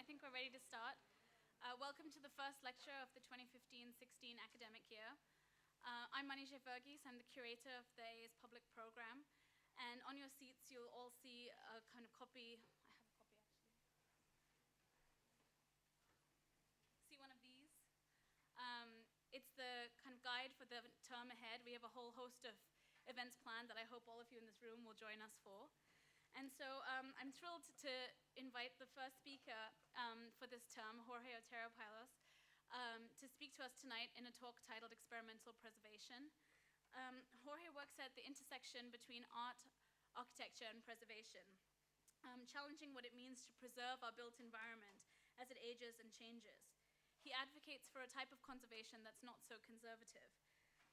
think we're ready to start. Welcome to the first lecture of the 2015-16 academic year. I'm Manisha Verghese. I'm the curator of the AA's public program. And on your seats, you'll all see a kind of copy. I have a copy, actually. See one of these? It's the kind of guide for the term ahead. We have a whole host of events planned that I hope all of you in this room will join us for. And so I'm thrilled to invite the first speaker for this term, Jorge Otero-Pailos, to speak to us tonight in a talk titled Experimental Preservation. Jorge works at the intersection between art, architecture, and preservation, challenging what it means to preserve our built environment as it ages and changes. He advocates for a type of conservation that's not so conservative,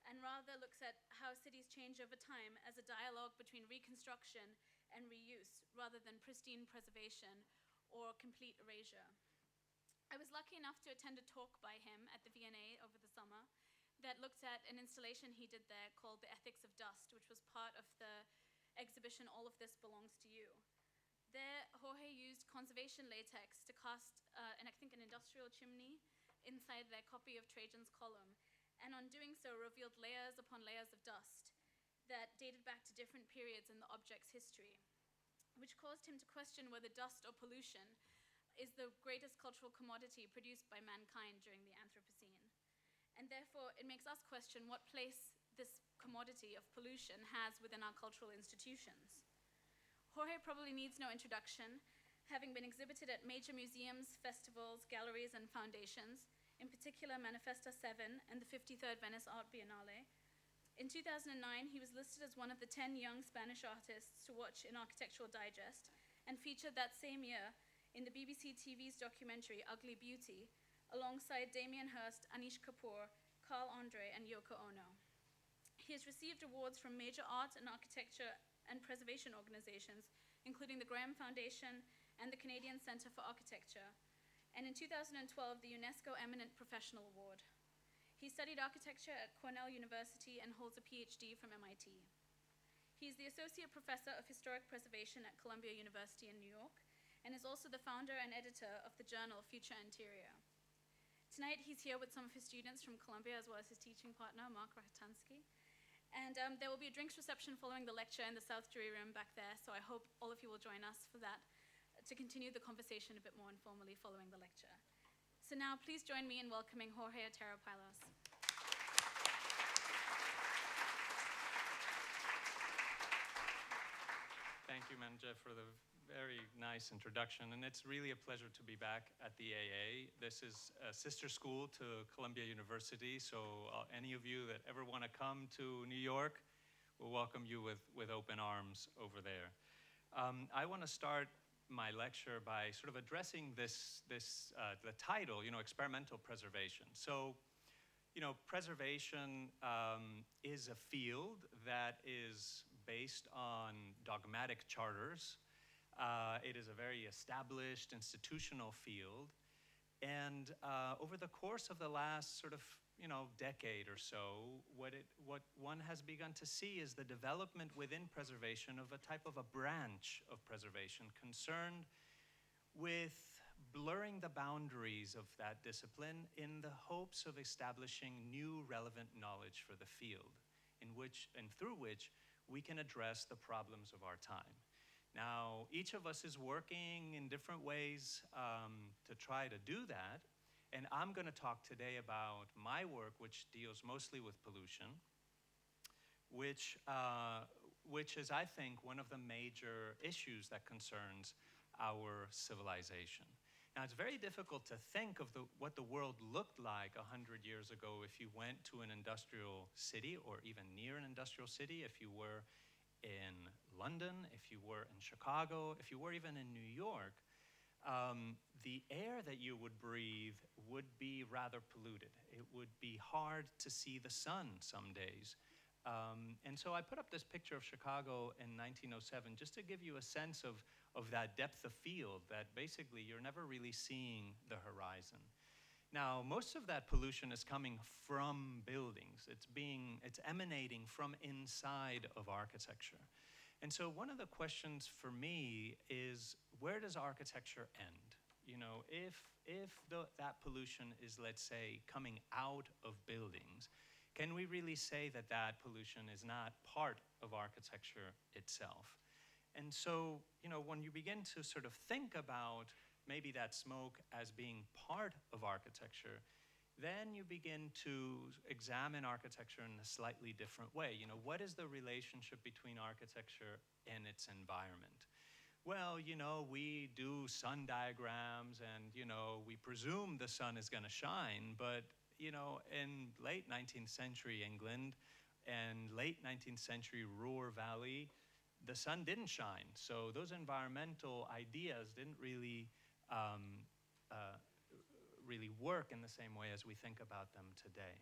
and rather looks at how cities change over time as a dialogue between reconstruction and reuse, rather than pristine preservation or complete erasure. I was lucky enough to attend a talk by him at the V&A over the summer that looked at an installation he did there called The Ethics of Dust, which was part of the exhibition All of This Belongs to You. There, Jorge used conservation latex to cast, I think, an industrial chimney inside their copy of Trajan's Column, and on doing so revealed layers upon layers of dust that dated back to different periods in the object's history, which caused him to question whether dust or pollution is the greatest cultural commodity produced by mankind during the Anthropocene. And therefore, it makes us question what place this commodity of pollution has within our cultural institutions. Jorge probably needs no introduction, having been exhibited at major museums, festivals, galleries, and foundations, in particular Manifesta 7 and the 53rd Venice Art Biennale. In 2009, he was listed as one of the 10 young Spanish artists to watch in Architectural Digest, and featured that same year in the BBC TV's documentary Ugly Beauty, alongside Damien Hirst, Anish Kapoor, Carl Andre, and Yoko Ono. He has received awards from major art and architecture and preservation organizations, including the Kress Foundation and the Canadian Centre for Architecture, and in 2012, the UNESCO Eminent Professional Award. He studied architecture at Cornell University and holds a PhD from MIT. He is the Associate Professor of Historic Preservation at Columbia University in New York, and is also the founder and editor of the journal Future Anterior. Tonight, he's here with some of his students from Columbia, as well as his teaching partner, Mark Ratansky. And there will be a drinks reception following the lecture in the South Jury Room back there, so I hope all of you will join us for that, to continue the conversation a bit more informally following the lecture. So now, please join me in welcoming Jorge Otero-Pailos. Thank you, Manja, for the very nice introduction. And it's really a pleasure to be back at the AA. This is a sister school to Columbia University, so any of you that ever want to come to New York, we'll welcome you with open arms over there. I want to start my lecture by sort of addressing the title, experimental preservation. So, preservation is a field that is based on dogmatic charters. It is a very established institutional field. And over the course of the last sort of, decade or so, what one has begun to see is the development within preservation of a type of a branch of preservation concerned with blurring the boundaries of that discipline in the hopes of establishing new relevant knowledge for the field, through which we can address the problems of our time. Now, each of us is working in different ways to try to do that. And I'm going to talk today about my work, which deals mostly with pollution, which is, I think, one of the major issues that concerns our civilization. Now, it's very difficult to think of what the world looked like 100 years ago if you went to an industrial city or even near an industrial city, if you were in London, if you were in Chicago, if you were even in New York. The air that you would breathe would be rather polluted. It would be hard to see the sun some days. And so I put up this picture of Chicago in 1907 just to give you a sense of that depth of field, that basically you're never really seeing the horizon. Now, most of that pollution is coming from buildings. It's emanating from inside of architecture. And so one of the questions for me is, where does architecture end? that pollution is, let's say, coming out of buildings, can we really say that that pollution is not part of architecture itself? And so, when you begin to sort of think about maybe that smoke as being part of architecture, then you begin to examine architecture in a slightly different way. What is the relationship between architecture and its environment? Well, we do sun diagrams and, we presume the sun is going to shine, but, in late 19th century England and late 19th century Ruhr Valley, the sun didn't shine. So those environmental ideas didn't really really work in the same way as we think about them today.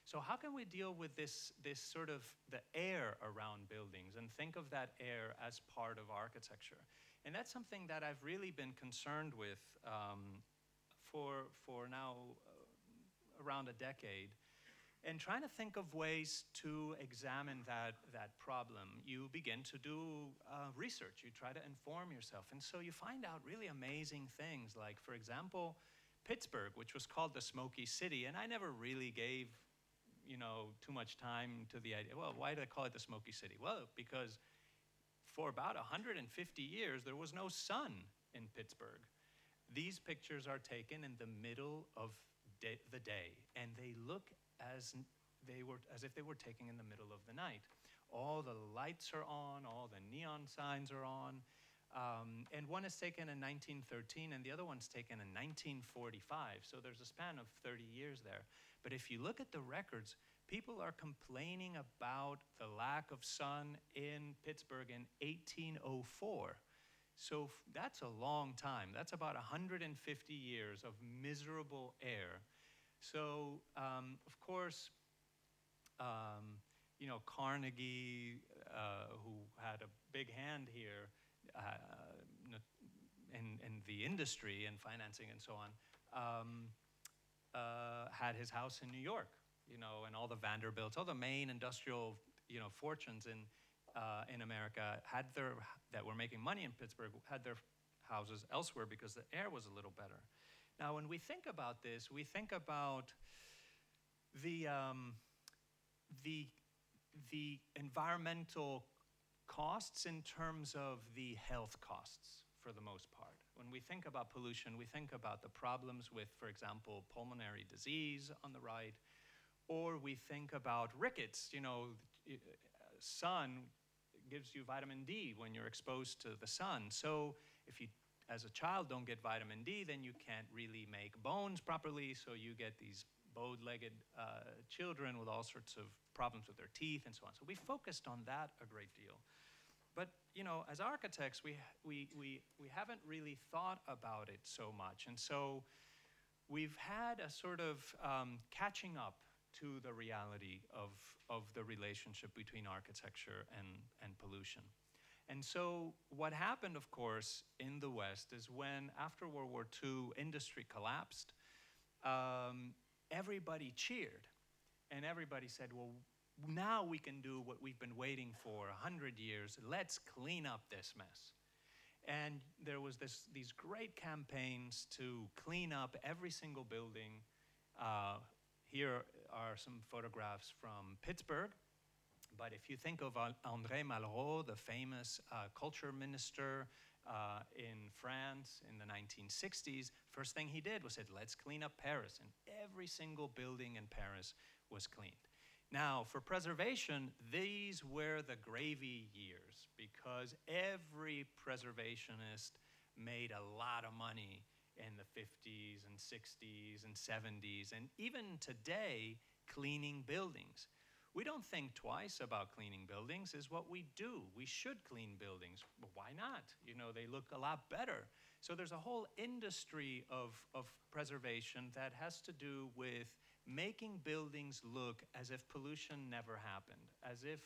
So how can we deal with this sort of the air around buildings and think of that air as part of architecture? And that's something that I've really been concerned with for now around a decade. And trying to think of ways to examine that problem, you begin to do research. You try to inform yourself. And so you find out really amazing things, like, for example, Pittsburgh, which was called the Smoky City. And I never really gave, too much time to the idea, well, why do they call it the Smoky City? Well, because for about 150 years, there was no sun in Pittsburgh. These pictures are taken in the middle of the day, and they look as if they were taken in the middle of the night. All the lights are on, all the neon signs are on, and one is taken in 1913 and the other one's taken in 1945, so there's a span of 30 years there. But if you look at the records, people are complaining about the lack of sun in Pittsburgh in 1804. So that's a long time. That's about 150 years of miserable air. So, of course, Carnegie, who had a big hand here in the industry and financing and so on, had his house in New York, and all the Vanderbilts, all the main industrial, fortunes in America that were making money in Pittsburgh had their houses elsewhere because the air was a little better. Now, when we think about this, we think about the environmental costs in terms of the health costs, for the most part. When we think about pollution, we think about the problems with, for example, pulmonary disease on the right, or we think about rickets. Sun gives you vitamin D when you're exposed to the sun. So if you, as a child, don't get vitamin D, then you can't really make bones properly, so you get these bowed-legged children with all sorts of problems with their teeth and so on. So we focused on that a great deal. But, as architects, we haven't really thought about it so much. And so we've had a sort of catching up to the reality of the relationship between architecture and pollution. And so what happened, of course, in the West is when, after World War II, industry collapsed, everybody cheered. And everybody said, well, now we can do what we've been waiting for 100 years. Let's clean up this mess. And there was these great campaigns to clean up every single building. Here are some photographs from Pittsburgh. But if you think of André Malraux, the famous culture minister in France in the 1960s, first thing he did was said, let's clean up Paris. And every single building in Paris was cleaned. Now, for preservation, these were the gravy years because every preservationist made a lot of money in the 50s and 60s and 70s, and even today, cleaning buildings. We don't think twice about cleaning buildings, is what we do. We should clean buildings. But why not? They look a lot better. So there's a whole industry of preservation that has to do with making buildings look as if pollution never happened, as if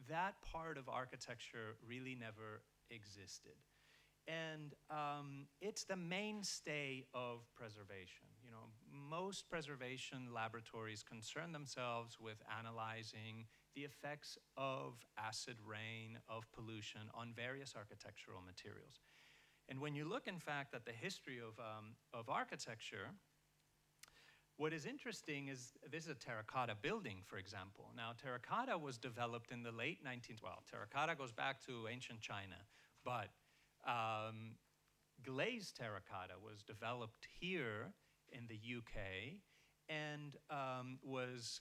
that part of architecture really never existed. And it's the mainstay of preservation. Most preservation laboratories concern themselves with analyzing the effects of acid rain, of pollution on various architectural materials. And when you look, in fact, at the history of architecture, what is interesting is this is a terracotta building, for example. Now, terracotta was developed in the late 19th, well, terracotta goes back to ancient China, but glazed terracotta was developed here in the UK and was,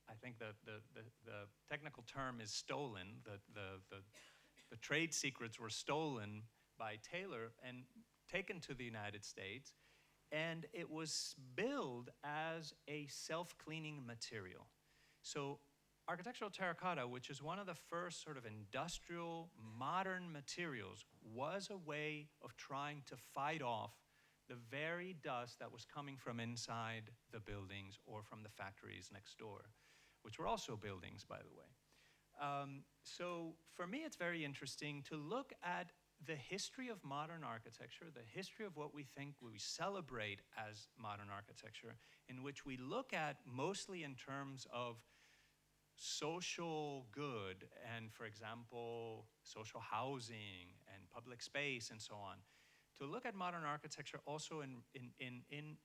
I think the technical term is stolen. The trade secrets were stolen by Taylor and taken to the United States, and it was billed as a self-cleaning material. So architectural terracotta, which is one of the first sort of industrial modern materials, was a way of trying to fight off the very dust that was coming from inside the buildings or from the factories next door, which were also buildings, by the way. So for me, it's very interesting to look at the history of modern architecture, the history of what we think we celebrate as modern architecture, in which we look at mostly in terms of social good and, for example, social housing and public space and so on, to look at modern architecture also in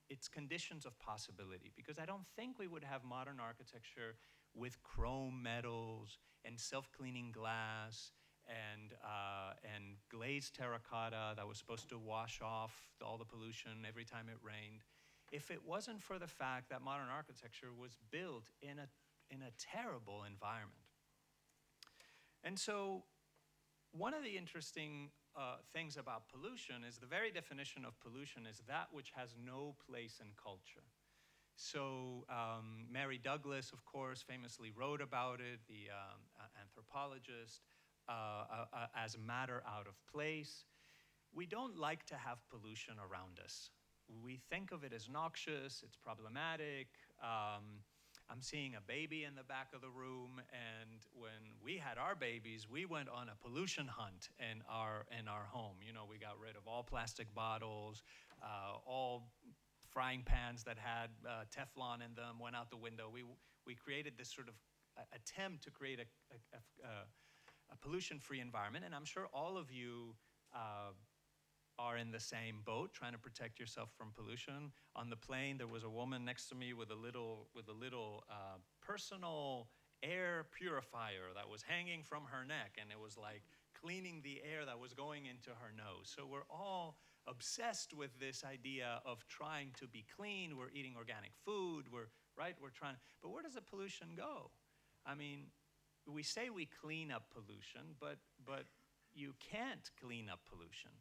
its conditions of possibility. Because I don't think we would have modern architecture with chrome metals and self-cleaning glass and glazed terracotta that was supposed to wash off all the pollution every time it rained, if it wasn't for the fact that modern architecture was built in a terrible environment. And so one of the interesting things about pollution is the very definition of pollution is that which has no place in culture. So Mary Douglas, of course, famously wrote about it, the anthropologist, as matter out of place. We don't like to have pollution around us. We think of it as noxious, it's problematic. I'm seeing a baby in the back of the room, and when we had our babies, we went on a pollution hunt in our home. You know, we got rid of all plastic bottles, all frying pans that had Teflon in them went out the window. We created this sort of attempt to create a pollution-free environment, and I'm sure all of you are in the same boat, trying to protect yourself from pollution. On the plane, there was a woman next to me with a little personal air purifier that was hanging from her neck, and it was like cleaning the air that was going into her nose. So we're all obsessed with this idea of trying to be clean. We're eating organic food. We're trying. But where does the pollution go? I mean, we say we clean up pollution, but you can't clean up pollution.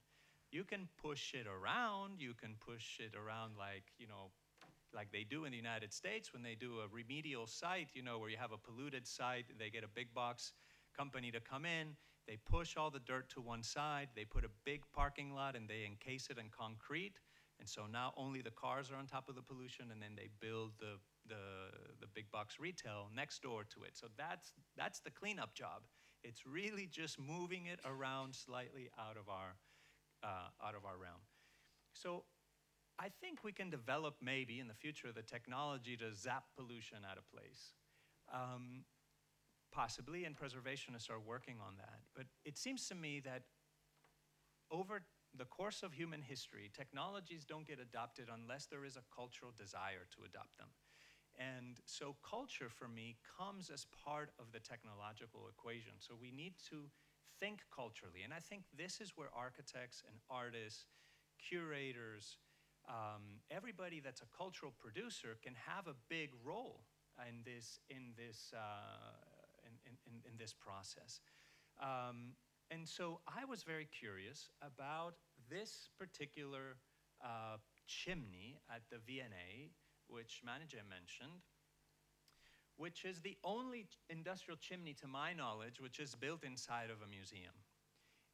You can push it around. You can push it around like they do in the United States when they do a remedial site, where you have a polluted site. They get a big box company to come in. They push all the dirt to one side. They put a big parking lot and they encase it in concrete. And so now only the cars are on top of the pollution, and then they build the big box retail next door to it. So that's the cleanup job. It's really just moving it around slightly out of our realm. So I think we can develop maybe in the future the technology to zap pollution out of place. Possibly, and preservationists are working on that. But it seems to me that over the course of human history, technologies don't get adopted unless there is a cultural desire to adopt them. And so culture, for me, comes as part of the technological equation. So we need to think culturally. And I think this is where architects and artists, curators, everybody that's a cultural producer can have a big role in this process. And so I was very curious about this particular chimney at the V&A, which Manijeh mentioned, which is the only industrial chimney, to my knowledge, which is built inside of a museum.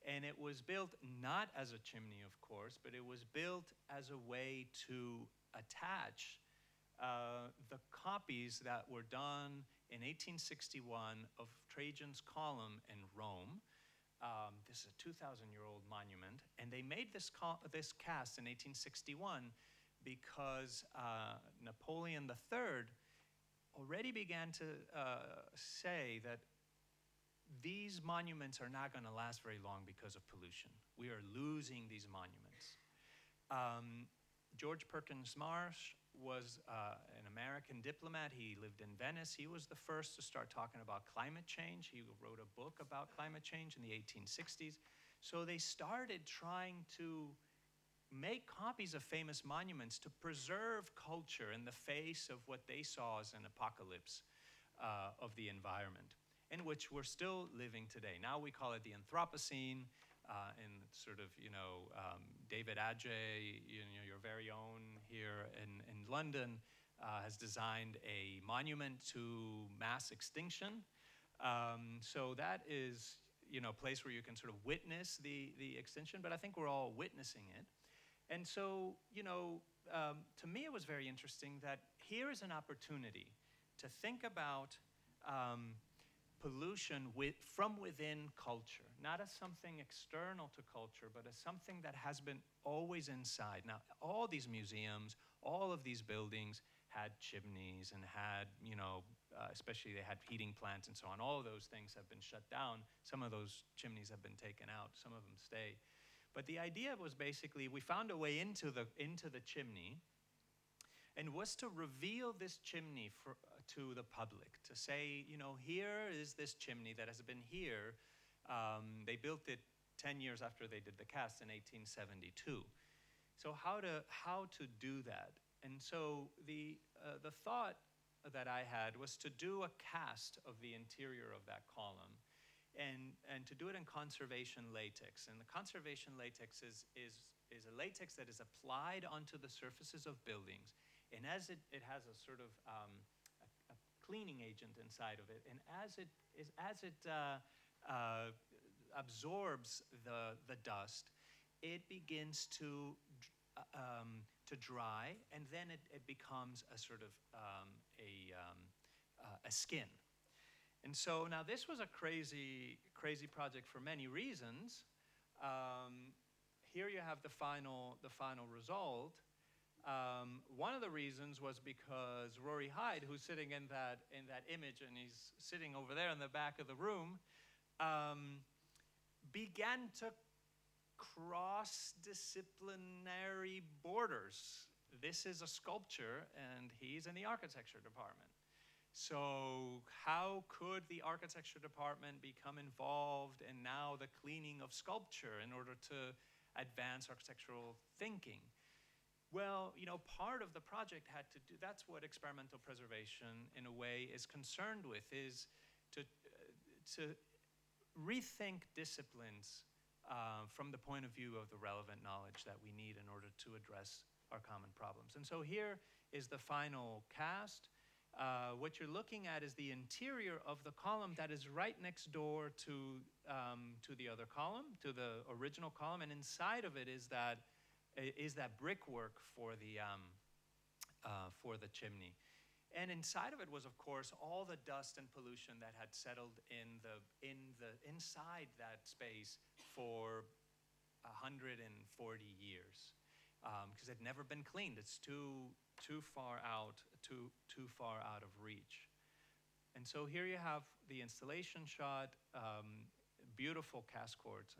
And it was built not as a chimney, of course, but it was built as a way to attach the copies that were done in 1861 of Trajan's Column in Rome. This is a 2,000-year-old monument, and they made this cast in 1861 because Napoleon III already began to say that these monuments are not going to last very long because of pollution. We are losing these monuments. George Perkins Marsh was an American diplomat. He lived in Venice. He was the first to start talking about climate change. He wrote a book about climate change in the 1860s. So they started trying to make copies of famous monuments to preserve culture in the face of what they saw as an apocalypse of the environment, in which we're still living today. Now we call it the Anthropocene, and sort of, David Adjaye, your very own here in London, has designed a monument to mass extinction. So that is, a place where you can sort of witness the extinction, but I think we're all witnessing it. And so, to me it was very interesting that here is an opportunity to think about pollution from within culture, not as something external to culture, but as something that has been always inside. Now, all these museums, all of these buildings had chimneys and had, especially they had heating plants and so on. All of those things have been shut down. Some of those chimneys have been taken out. Some of them stay. But the idea was basically, we found a way into the chimney, and was to reveal this chimney to the public, to say, here is this chimney that has been here. They built it 10 years after they did the cast in 1872. So how to do that? And so the thought that I had was to do a cast of the interior of that column, and to do it in conservation latex. And the conservation latex is a latex that is applied onto the surfaces of buildings. And as it has a sort of a cleaning agent inside of it, and as it absorbs the dust, it begins to dry, and then it becomes a sort of a skin. And so now this was a crazy project for many reasons. Here you have the final result. One of the reasons was because Rory Hyde, who's sitting in that image, and he's sitting over there in the back of the room, began to cross disciplinary borders. This is a sculpture, and he's in the architecture department. So how could the architecture department become involved in now the cleaning of sculpture in order to advance architectural thinking? Well, part of the project had to do, that's what experimental preservation in a way is concerned with, is to rethink disciplines from the point of view of the relevant knowledge that we need in order to address our common problems. And so here is the final cast. What you're looking at is the interior of the column that is right next door to the other column, to the original column, and inside of it is that brickwork for the chimney. And inside of it was, of course, all the dust and pollution that had settled inside that space for 140 years, because it had never been cleaned. It's too far out of reach. And so here you have the installation shot, beautiful cast quartz.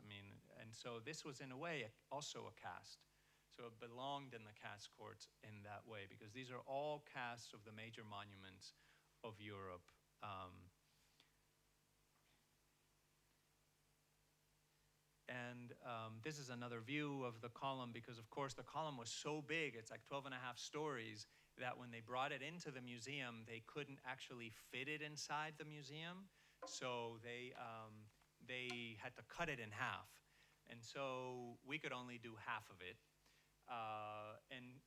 And so this was in a way also a cast. So it belonged in the cast quartz in that way, because these are all casts of the major monuments of Europe. This is another view of the column, because of course the column was so big, it's like 12 and a half stories, that when they brought it into the museum, they couldn't actually fit it inside the museum. So they had to cut it in half. And so we could only do half of it. And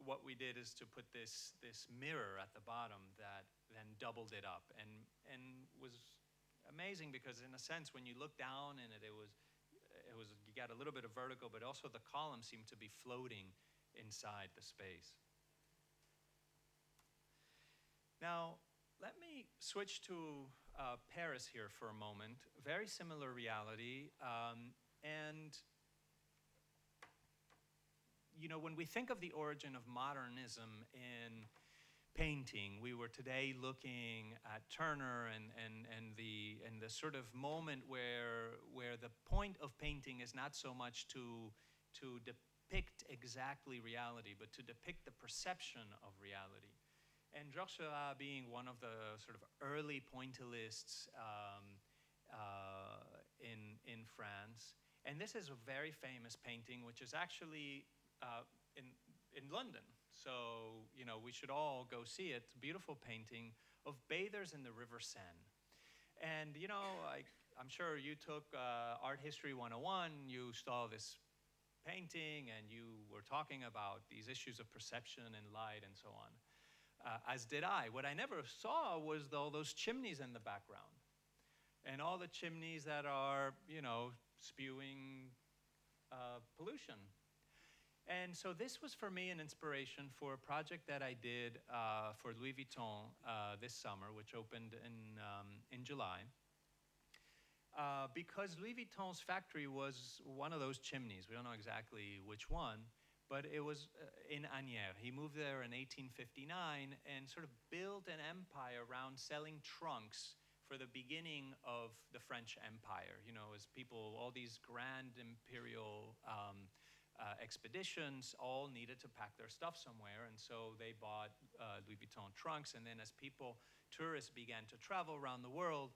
what we did is to put this mirror at the bottom that then doubled it up, and was amazing, because in a sense, when you look down in it, you got a little bit of vertigo, but also the column seemed to be floating inside the space. Now, let me switch to Paris here for a moment. Very similar reality, and when we think of the origin of modernism in painting. We were today looking at Turner and the sort of moment where the point of painting is not so much to depict exactly reality, but to depict the perception of reality. And Jorge being one of the sort of early pointillists in France. And this is a very famous painting, which is actually in London. So, you know, we should all go see it. It's a beautiful painting of bathers in the River Seine. And, you know, I'm sure you took Art History 101. You saw this painting and you were talking about these issues of perception and light and so on, as did I. What I never saw was all those chimneys in the background and all the chimneys that are, you know, spewing pollution. And so this was for me an inspiration for a project that I did for Louis Vuitton this summer, which opened in July. Because Louis Vuitton's factory was one of those chimneys. We don't know exactly which one, but it was in Asnières. He moved there in 1859 and sort of built an empire around selling trunks for the beginning of the French Empire. You know, as people, all these grand imperial expeditions all needed to pack their stuff somewhere, and so they bought Louis Vuitton trunks. And then as tourists began to travel around the world,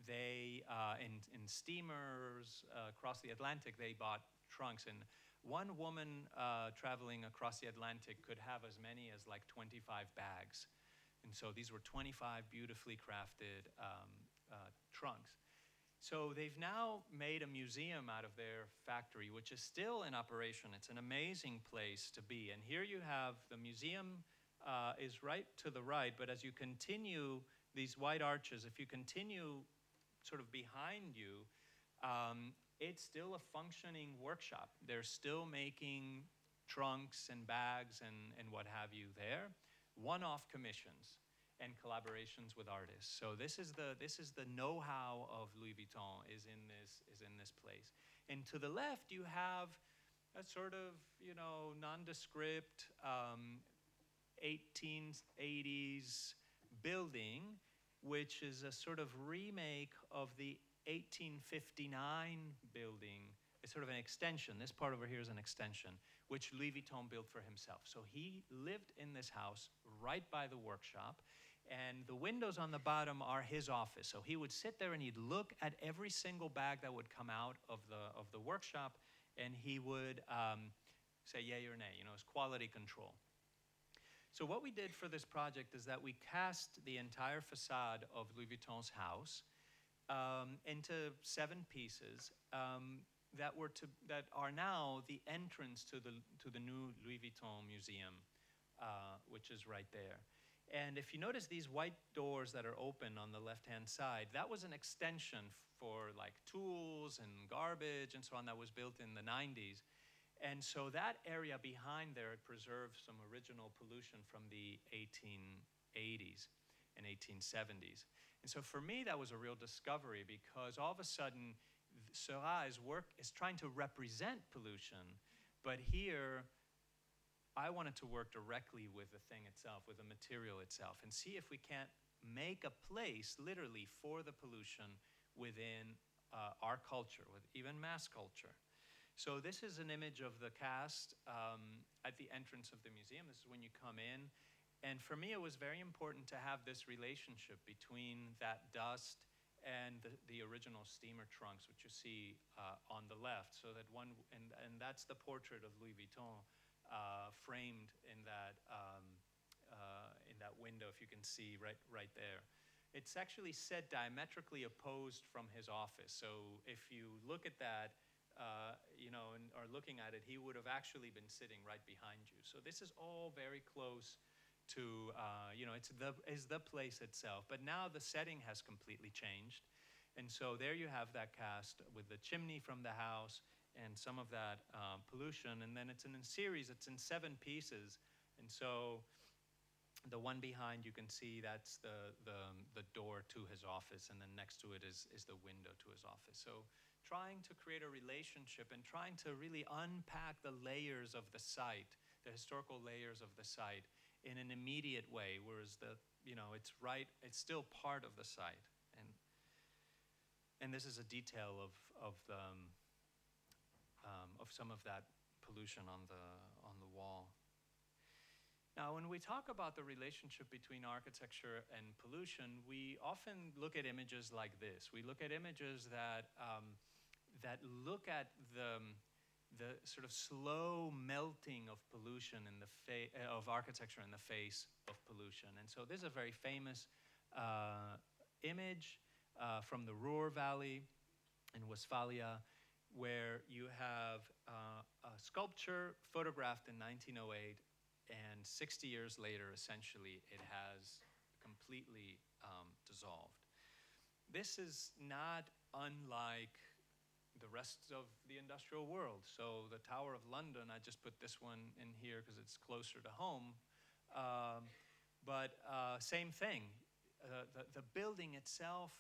they, in steamers across the Atlantic, they bought trunks. And one woman traveling across the Atlantic could have as many as like 25 bags. And so these were 25 beautifully crafted trunks. So they've now made a museum out of their factory, which is still in operation. It's an amazing place to be. And here you have the museum is right to the right, but as you continue these white arches, if you continue sort of behind you, it's still a functioning workshop. They're still making trunks and bags and what have you there, one-off commissions and collaborations with artists. So this is the know-how of Louis Vuitton is in this place. And to the left you have a sort of, you know, nondescript 1880s building, which is a sort of remake of the 1859 building. It's sort of an extension. This part over here is an extension, which Louis Vuitton built for himself. So he lived in this house right by the workshop, and the windows on the bottom are his office. So he would sit there and he'd look at every single bag that would come out of the workshop, and he would say yay or nay, you know, it's quality control. So what we did for this project is that we cast the entire facade of Louis Vuitton's house into 7 pieces that are now the entrance to the new Louis Vuitton museum, which is right there. And if you notice these white doors that are open on the left-hand side, that was an extension for like tools and garbage and so on that was built in the 90s. And so that area behind there preserves some original pollution from the 1880s and 1870s. And so for me, that was a real discovery, because all of a sudden, Seurat's work is trying to represent pollution, but here, I wanted to work directly with the thing itself, with the material itself, and see if we can't make a place, literally, for the pollution within our culture, with even mass culture. So this is an image of the cast at the entrance of the museum. This is when you come in. And for me, it was very important to have this relationship between that dust and the original steamer trunks, which you see on the left. So that and that's the portrait of Louis Vuitton framed in that window, if you can see right there. It's actually set diametrically opposed from his office. So if you look at that, you know, and are looking at it, he would have actually been sitting right behind you. So this is all very close to, you know, it's the place itself. But now the setting has completely changed. And so there you have that cast with the chimney from the house and some of that pollution. And then it's in a series, it's in 7 pieces. And so the one behind, you can see that's the door to his office, and then next to it is the window to his office. So trying to create a relationship and trying to really unpack the layers of the site, the historical layers of the site, in an immediate way, whereas it's still part of the site. And this is a detail of some of that pollution on the wall. Now, when we talk about the relationship between architecture and pollution, we often look at images like this. We look at images that look at the sort of slow melting of pollution of architecture in the face of pollution. And so this is a very famous image from the Ruhr Valley in Westphalia, where you have a sculpture photographed in 1908, and 60 years later, essentially, it has completely dissolved. This is not unlike the rest of the industrial world. So the Tower of London, I just put this one in here because it's closer to home. But same thing. The building itself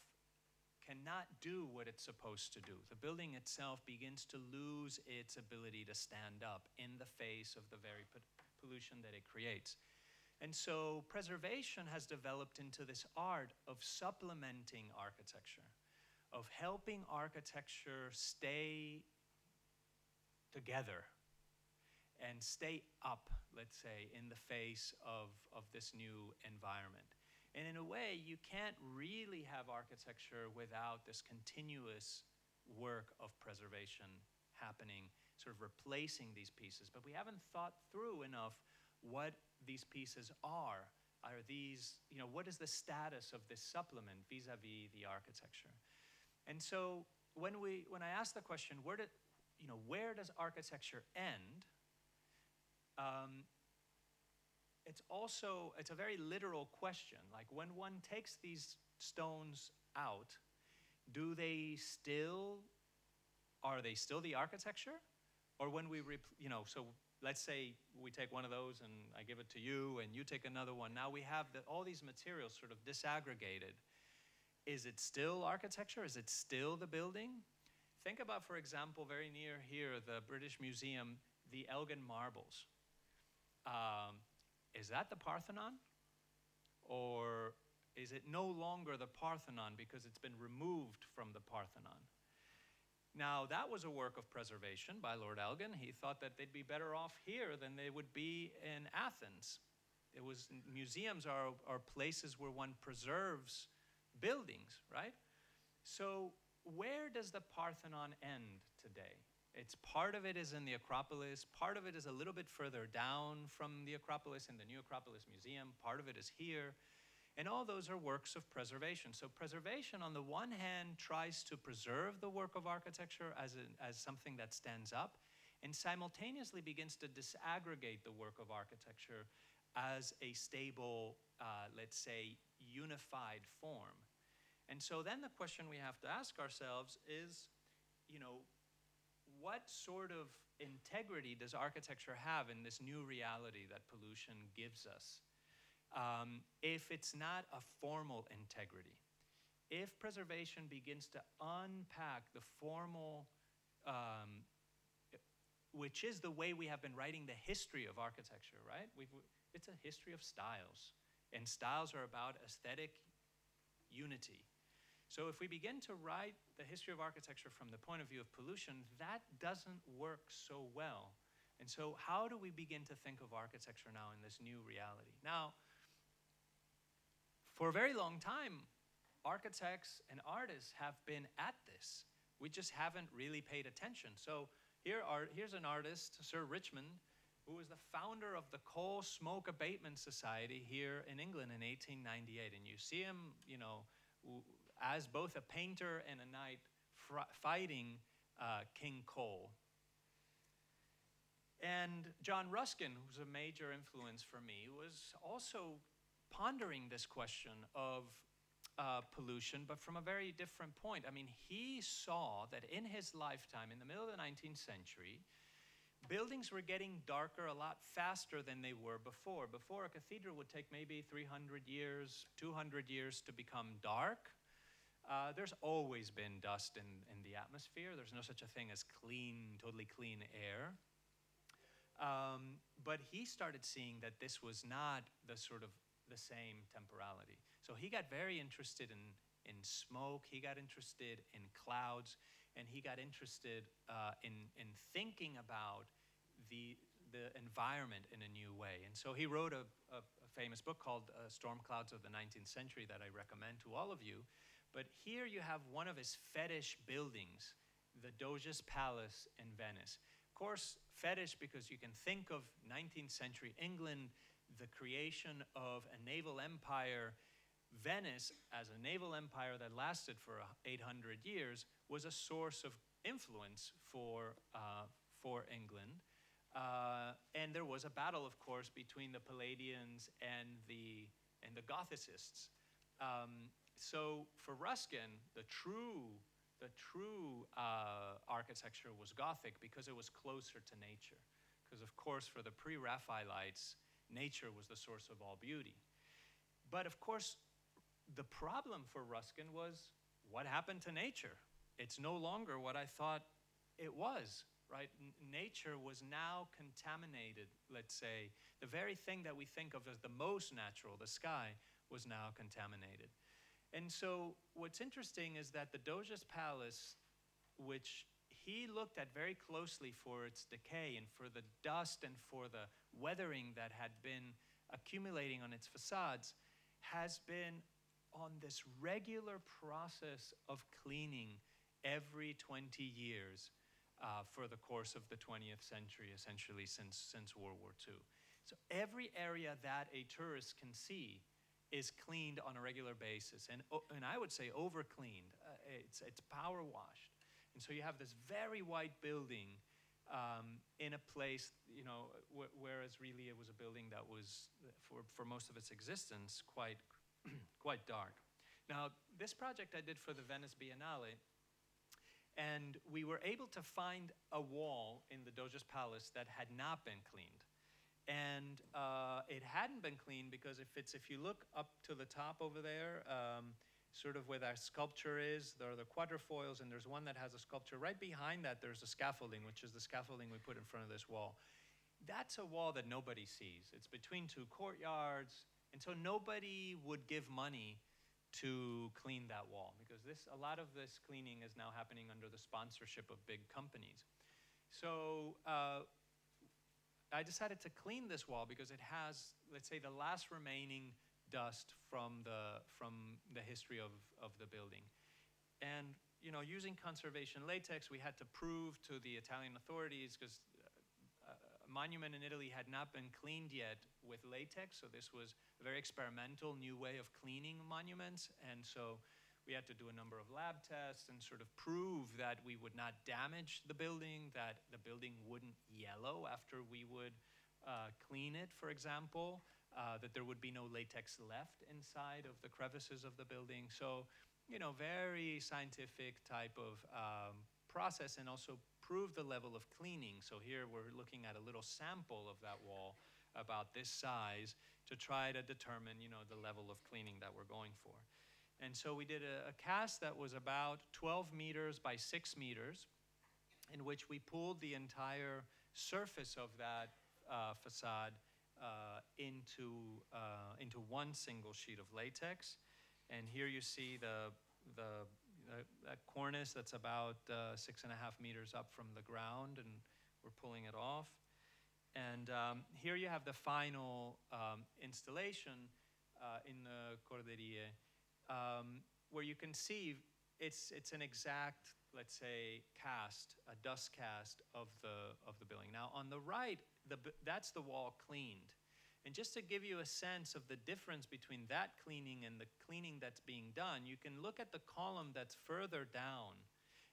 cannot do what it's supposed to do. The building itself begins to lose its ability to stand up in the face of the very pollution that it creates. And so preservation has developed into this art of supplementing architecture, of helping architecture stay together and stay up, let's say, in the face of this new environment. And in a way, you can't really have architecture without this continuous work of preservation happening, sort of replacing these pieces. But we haven't thought through enough what these pieces are. Are these, what is the status of this supplement vis-a-vis the architecture? And so when I ask the question, where does architecture end? It's a very literal question. Like, when one takes these stones out, are they still the architecture? Or when so let's say we take one of those and I give it to you and you take another one. Now we have all these materials sort of disaggregated. Is it still architecture? Is it still the building? Think about, for example, very near here, the British Museum, the Elgin marbles. Is that the Parthenon? Or is it no longer the Parthenon because it's been removed from the Parthenon? Now, that was a work of preservation by Lord Elgin. He thought that they'd be better off here than they would be in Athens. Museums are places where one preserves buildings, right? So where does the Parthenon end today? Part of it is in the Acropolis. Part of it is a little bit further down from the Acropolis in the New Acropolis Museum. Part of it is here. And all those are works of preservation. So preservation, on the one hand, tries to preserve the work of architecture as something that stands up, and simultaneously begins to disaggregate the work of architecture as a stable, let's say, unified form. And so then the question we have to ask ourselves is, what sort of integrity does architecture have in this new reality that pollution gives us? If it's not a formal integrity, if preservation begins to unpack the formal, which is the way we have been writing the history of architecture, right? It's a history of styles, and styles are about aesthetic unity. So if we begin to write the history of architecture from the point of view of pollution, that doesn't work so well. And so how do we begin to think of architecture now in this new reality? Now, for a very long time, architects and artists have been at this. We just haven't really paid attention. So here's an artist, Sir Richmond, who was the founder of the Coal Smoke Abatement Society here in England in 1898. And you see him, as both a painter and a knight fighting King Coal. And John Ruskin, who's a major influence for me, was also pondering this question of pollution, but from a very different point. I mean, he saw that in his lifetime, in the middle of the 19th century, buildings were getting darker a lot faster than they were before. Before, a cathedral would take maybe 300 years, 200 years to become dark. There's always been dust in the atmosphere. There's no such a thing as totally clean air. But he started seeing that this was not the sort of the same temporality. So he got very interested in smoke, he got interested in clouds, and he got interested in thinking about the environment in a new way. And so he wrote a famous book called Storm Clouds of the 19th Century that I recommend to all of you. But here you have one of his fetish buildings, the Doge's Palace in Venice. Of course, fetish because you can think of 19th century England, the creation of a naval empire. Venice, as a naval empire that lasted for 800 years, was a source of influence for England. And there was a battle, of course, between the Palladians and the Gothicists. So for Ruskin, the true architecture was Gothic because it was closer to nature. Because, of course, for the pre-Raphaelites, nature was the source of all beauty. But, of course, the problem for Ruskin was, what happened to nature? It's no longer what I thought it was, right? Nature was now contaminated, let's say. The very thing that we think of as the most natural, the sky, was now contaminated. And so what's interesting is that the Doge's Palace, which he looked at very closely for its decay and for the dust and for the weathering that had been accumulating on its facades, has been on this regular process of cleaning every 20 years for the course of the 20th century, essentially since World War II. So every area that a tourist can see is cleaned on a regular basis, and I would say over-cleaned. It's power washed. And so you have this very white building in a place, whereas really it was a building that was, for most of its existence, quite dark. Now, this project I did for the Venice Biennale, and we were able to find a wall in the Doge's Palace that had not been cleaned. And it hadn't been cleaned because if you look up to the top over there, sort of where that sculpture is, there are the quadrifoils, and there's one that has a sculpture. Right behind that, there's a scaffolding, which is the scaffolding we put in front of this wall. That's a wall that nobody sees. It's between two courtyards, and so nobody would give money to clean that wall because a lot of this cleaning is now happening under the sponsorship of big companies. So I decided to clean this wall because it has, let's say, the last remaining dust from the history of the building. And using conservation latex, we had to prove to the Italian authorities, because a monument in Italy had not been cleaned yet with latex, so this was a very experimental new way of cleaning monuments. And so we had to do a number of lab tests and sort of prove that we would not damage the building, that the building wouldn't yellow after we would clean it, for example, that there would be no latex left inside of the crevices of the building. So, very scientific type of process, and also prove the level of cleaning. So here we're looking at a little sample of that wall about this size to try to determine, the level of cleaning that we're going for. And so we did a cast that was about 12 meters by 6 meters, in which we pulled the entire surface of that facade into one single sheet of latex. And here you see that cornice that's about 6.5 meters up from the ground, and we're pulling it off. And here you have the final installation in the Corderie, where you can see it's an exact, let's say, cast, a dust cast of the building. Now on the right, that's the wall cleaned. And just to give you a sense of the difference between that cleaning and the cleaning that's being done, you can look at the column that's further down,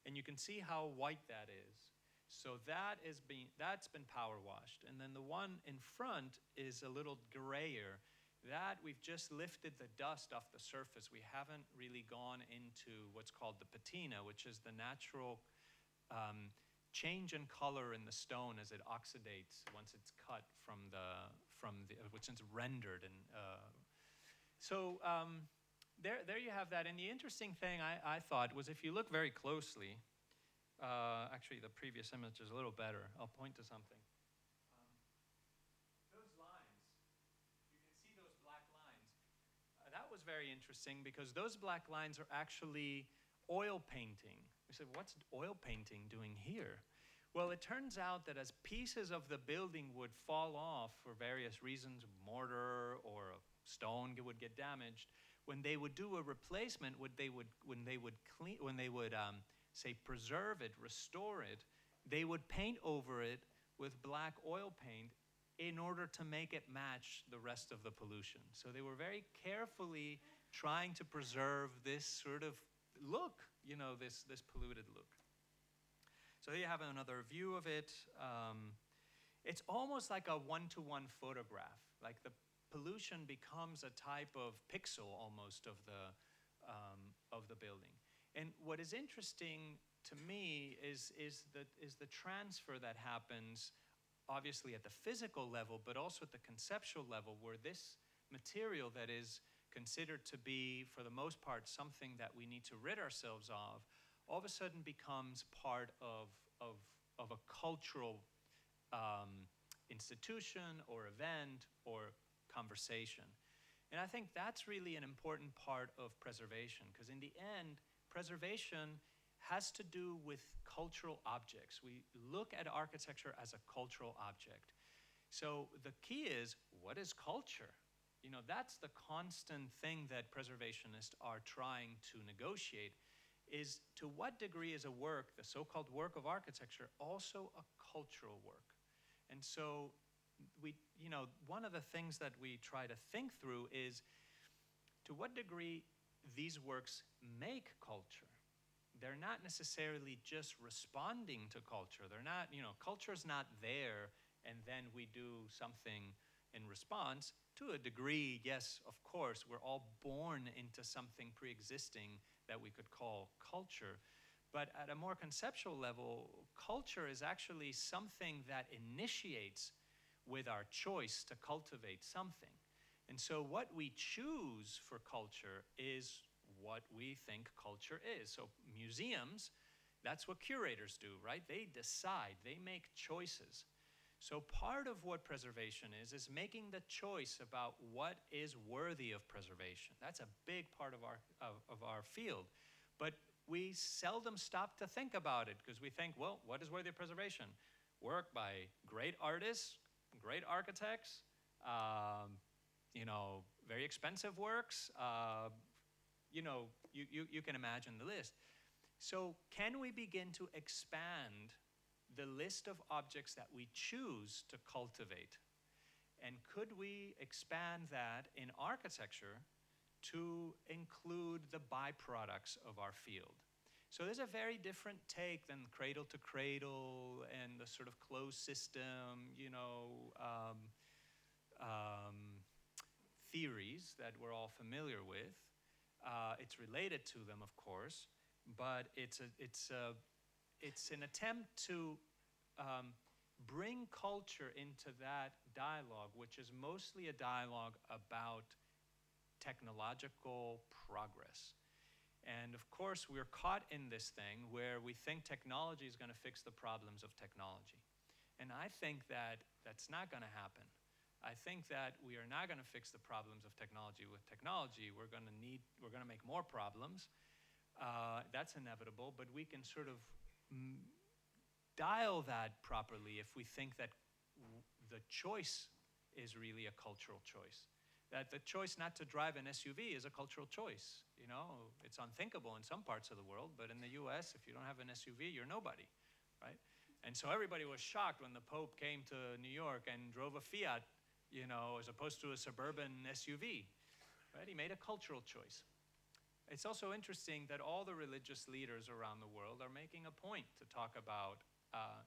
and you can see how white that is. So that's been power washed. And then the one in front is a little grayer. That we've just lifted the dust off the surface. We haven't really gone into what's called the patina, which is the natural change in color in the stone as it oxidates once it's cut which is rendered. And so there you have that. And the interesting thing I thought was, if you look very closely, actually the previous image is a little better. I'll point to something. was very interesting because those black lines are actually oil painting. We said, what's oil painting doing here? Well, it turns out that as pieces of the building would fall off for various reasons, mortar or a stone would get damaged, when they would do a replacement, when they would say preserve it, restore it, they would paint over it with black oil paint in order to make it match the rest of the pollution. So they were very carefully trying to preserve this sort of look, you know, this polluted look. So here you have another view of it. It's almost like a one-to-one photograph. Like the pollution becomes a type of pixel almost of the building. And what is interesting to me is the transfer that happens, obviously at the physical level, but also at the conceptual level, where this material that is considered to be, for the most part, something that we need to rid ourselves of, all of a sudden becomes part of a cultural institution or event or conversation. And I think that's really an important part of preservation, because in the end, preservation has to do with cultural objects. We look at architecture as a cultural object. So the key is, what is culture? You know, that's the constant thing that preservationists are trying to negotiate, is to what degree is a work, the so-called work of architecture, also a cultural work? And so one of the things that we try to think through is, to what degree these works make culture? They're not necessarily just responding to culture. They're not, culture's not there and then we do something in response. To a degree, yes, of course, we're all born into something pre-existing that we could call culture. But at a more conceptual level, culture is actually something that initiates with our choice to cultivate something. And so what we choose for culture is what we think culture is. So museums, that's what curators do, right? They decide, they make choices. So part of what preservation is making the choice about what is worthy of preservation. That's a big part of our field. But we seldom stop to think about it, because we think, well, what is worthy of preservation? Work by great artists, great architects, very expensive works. You can imagine the list. So can we begin to expand the list of objects that we choose to cultivate? And could we expand that in architecture to include the byproducts of our field? So there's a very different take than cradle to cradle and the sort of closed system, theories that we're all familiar with. It's related to them, of course, but it's an attempt to bring culture into that dialogue, which is mostly a dialogue about technological progress. And of course, we're caught in this thing where we think technology is going to fix the problems of technology. And I think that that's not going to happen. I think that we are not going to fix the problems of technology with technology. We're going to make more problems. That's inevitable, but we can sort of dial that properly if we think that the choice is really a cultural choice. That the choice not to drive an SUV is a cultural choice. It's unthinkable in some parts of the world, but in the US, if you don't have an SUV, you're nobody, right? And so everybody was shocked when the Pope came to New York and drove a Fiat, as opposed to a suburban SUV, right? He made a cultural choice. It's also interesting that all the religious leaders around the world are making a point to talk about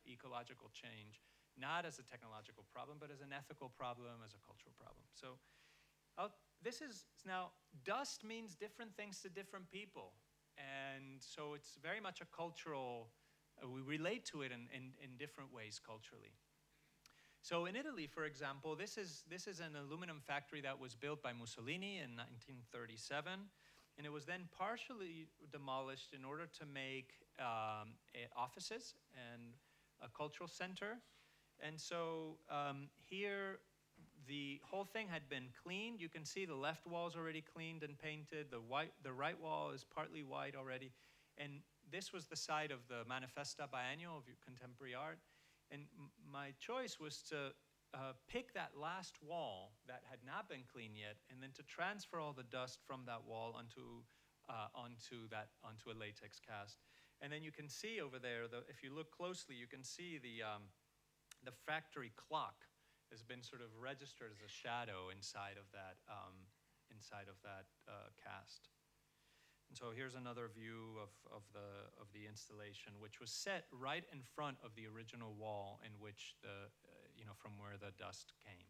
ecological change, not as a technological problem, but as an ethical problem, as a cultural problem. So now, dust means different things to different people. And so it's very much a cultural, we relate to it in different ways culturally. So in Italy, for example, this is an aluminum factory that was built by Mussolini in 1937. And it was then partially demolished in order to make offices and a cultural center. And so here, the whole thing had been cleaned. You can see the left wall is already cleaned and painted. The right wall is partly white already. And this was the site of the Manifesta Biennial of Contemporary Art. And my choice was to pick that last wall that had not been cleaned yet, and then to transfer all the dust from that wall onto a latex cast. And then you can see over there, if you look closely, you can see the factory clock has been sort of registered as a shadow inside of that cast. And so here's another view of the installation, which was set right in front of the original wall in which from where the dust came.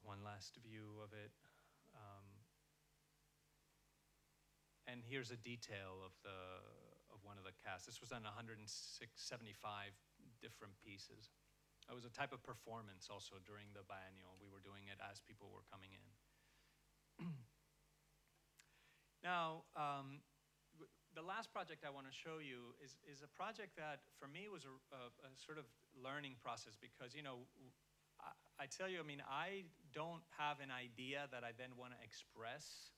One last view of it. And here's a detail of one of the casts. This was on 175 different pieces. It was a type of performance also during the biennial. We were doing it as people were coming in. Now, the last project I want to show you is a project that for me was a sort of learning process, because I tell you, I don't have an idea that I then want to express.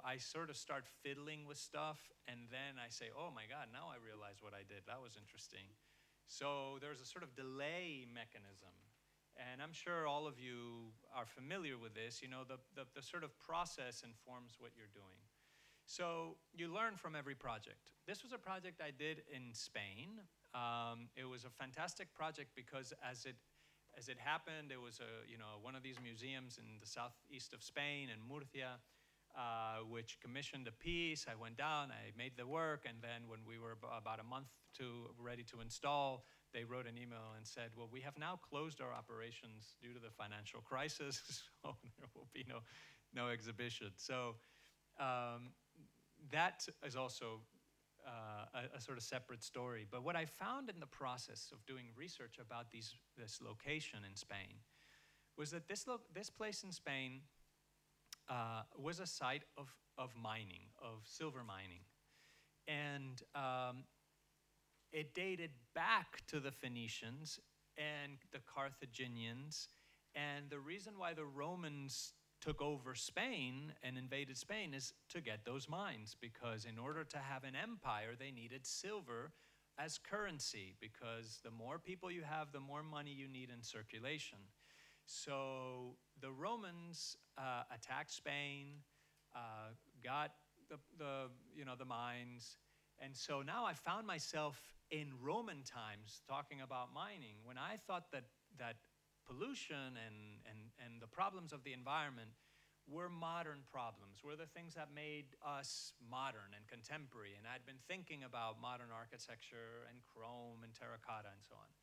I sort of start fiddling with stuff, and then I say, oh my God, now I realize what I did. That was interesting. So there's a sort of delay mechanism. And I'm sure all of you are familiar with this. The sort of process informs what you're doing. So you learn from every project. This was a project I did in Spain. It was a fantastic project because as it happened, it was one of these museums in the southeast of Spain, in Murcia, which commissioned a piece. I went down, I made the work, and then when we were about a month ready to install, they wrote an email and said, well, we have now closed our operations due to the financial crisis, so there will be no exhibition. So that is also a sort of separate story. But what I found in the process of doing research about this location in Spain was that this place in Spain was a site of mining, of silver mining. And it dated back to the Phoenicians and the Carthaginians. And the reason why the Romans took over Spain and invaded Spain is to get those mines, because in order to have an empire, they needed silver as currency, because the more people you have, the more money you need in circulation. So the Romans attacked Spain, got the mines, and so now I found myself in Roman times talking about mining, when I thought that pollution and the problems of the environment were modern problems, were the things that made us modern and contemporary. And I'd been thinking about modern architecture and chrome and terracotta and so on.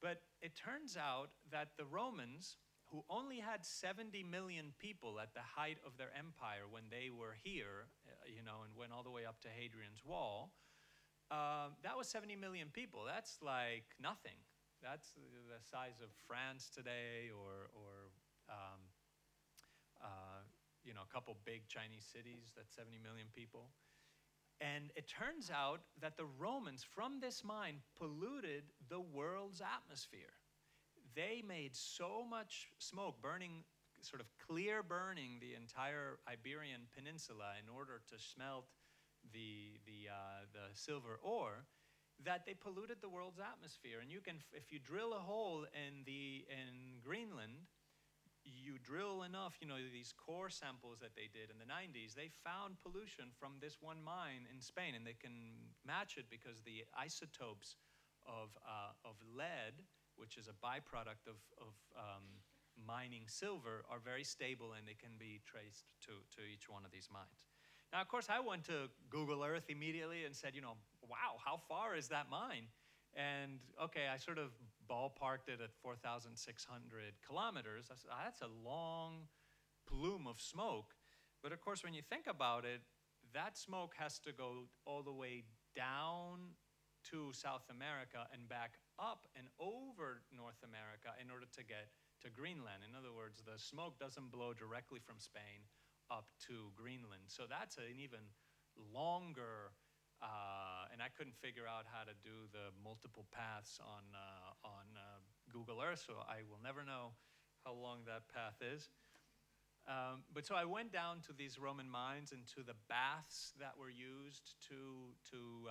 But it turns out that the Romans, who only had 70 million people at the height of their empire when they were here, and went all the way up to Hadrian's Wall, that was 70 million people. That's like nothing. That's the size of France today, or a couple big Chinese cities. That's 70 million people. And it turns out that the Romans, from this mine, polluted the world's atmosphere. They made so much smoke, sort of clear burning the entire Iberian Peninsula in order to smelt the silver ore, that they polluted the world's atmosphere. And you can, if you drill a hole in Greenland, you drill enough, these core samples that they did in the 90s, they found pollution from this one mine in Spain, and they can match it because the isotopes of lead, which is a byproduct of mining silver, are very stable, and they can be traced to each one of these mines. Now, of course, I went to Google Earth immediately and said, wow, how far is that mine? And okay, I sort of ballparked it at 4,600 kilometers. That's a long plume of smoke. But of course, when you think about it, that smoke has to go all the way down to South America and back up and over North America in order to get to Greenland. In other words, the smoke doesn't blow directly from Spain up to Greenland. So that's an even longer, and I couldn't figure out how to do the multiple paths on Google Earth, so I will never know how long that path is. But so I went down to these Roman mines and to the baths that were used to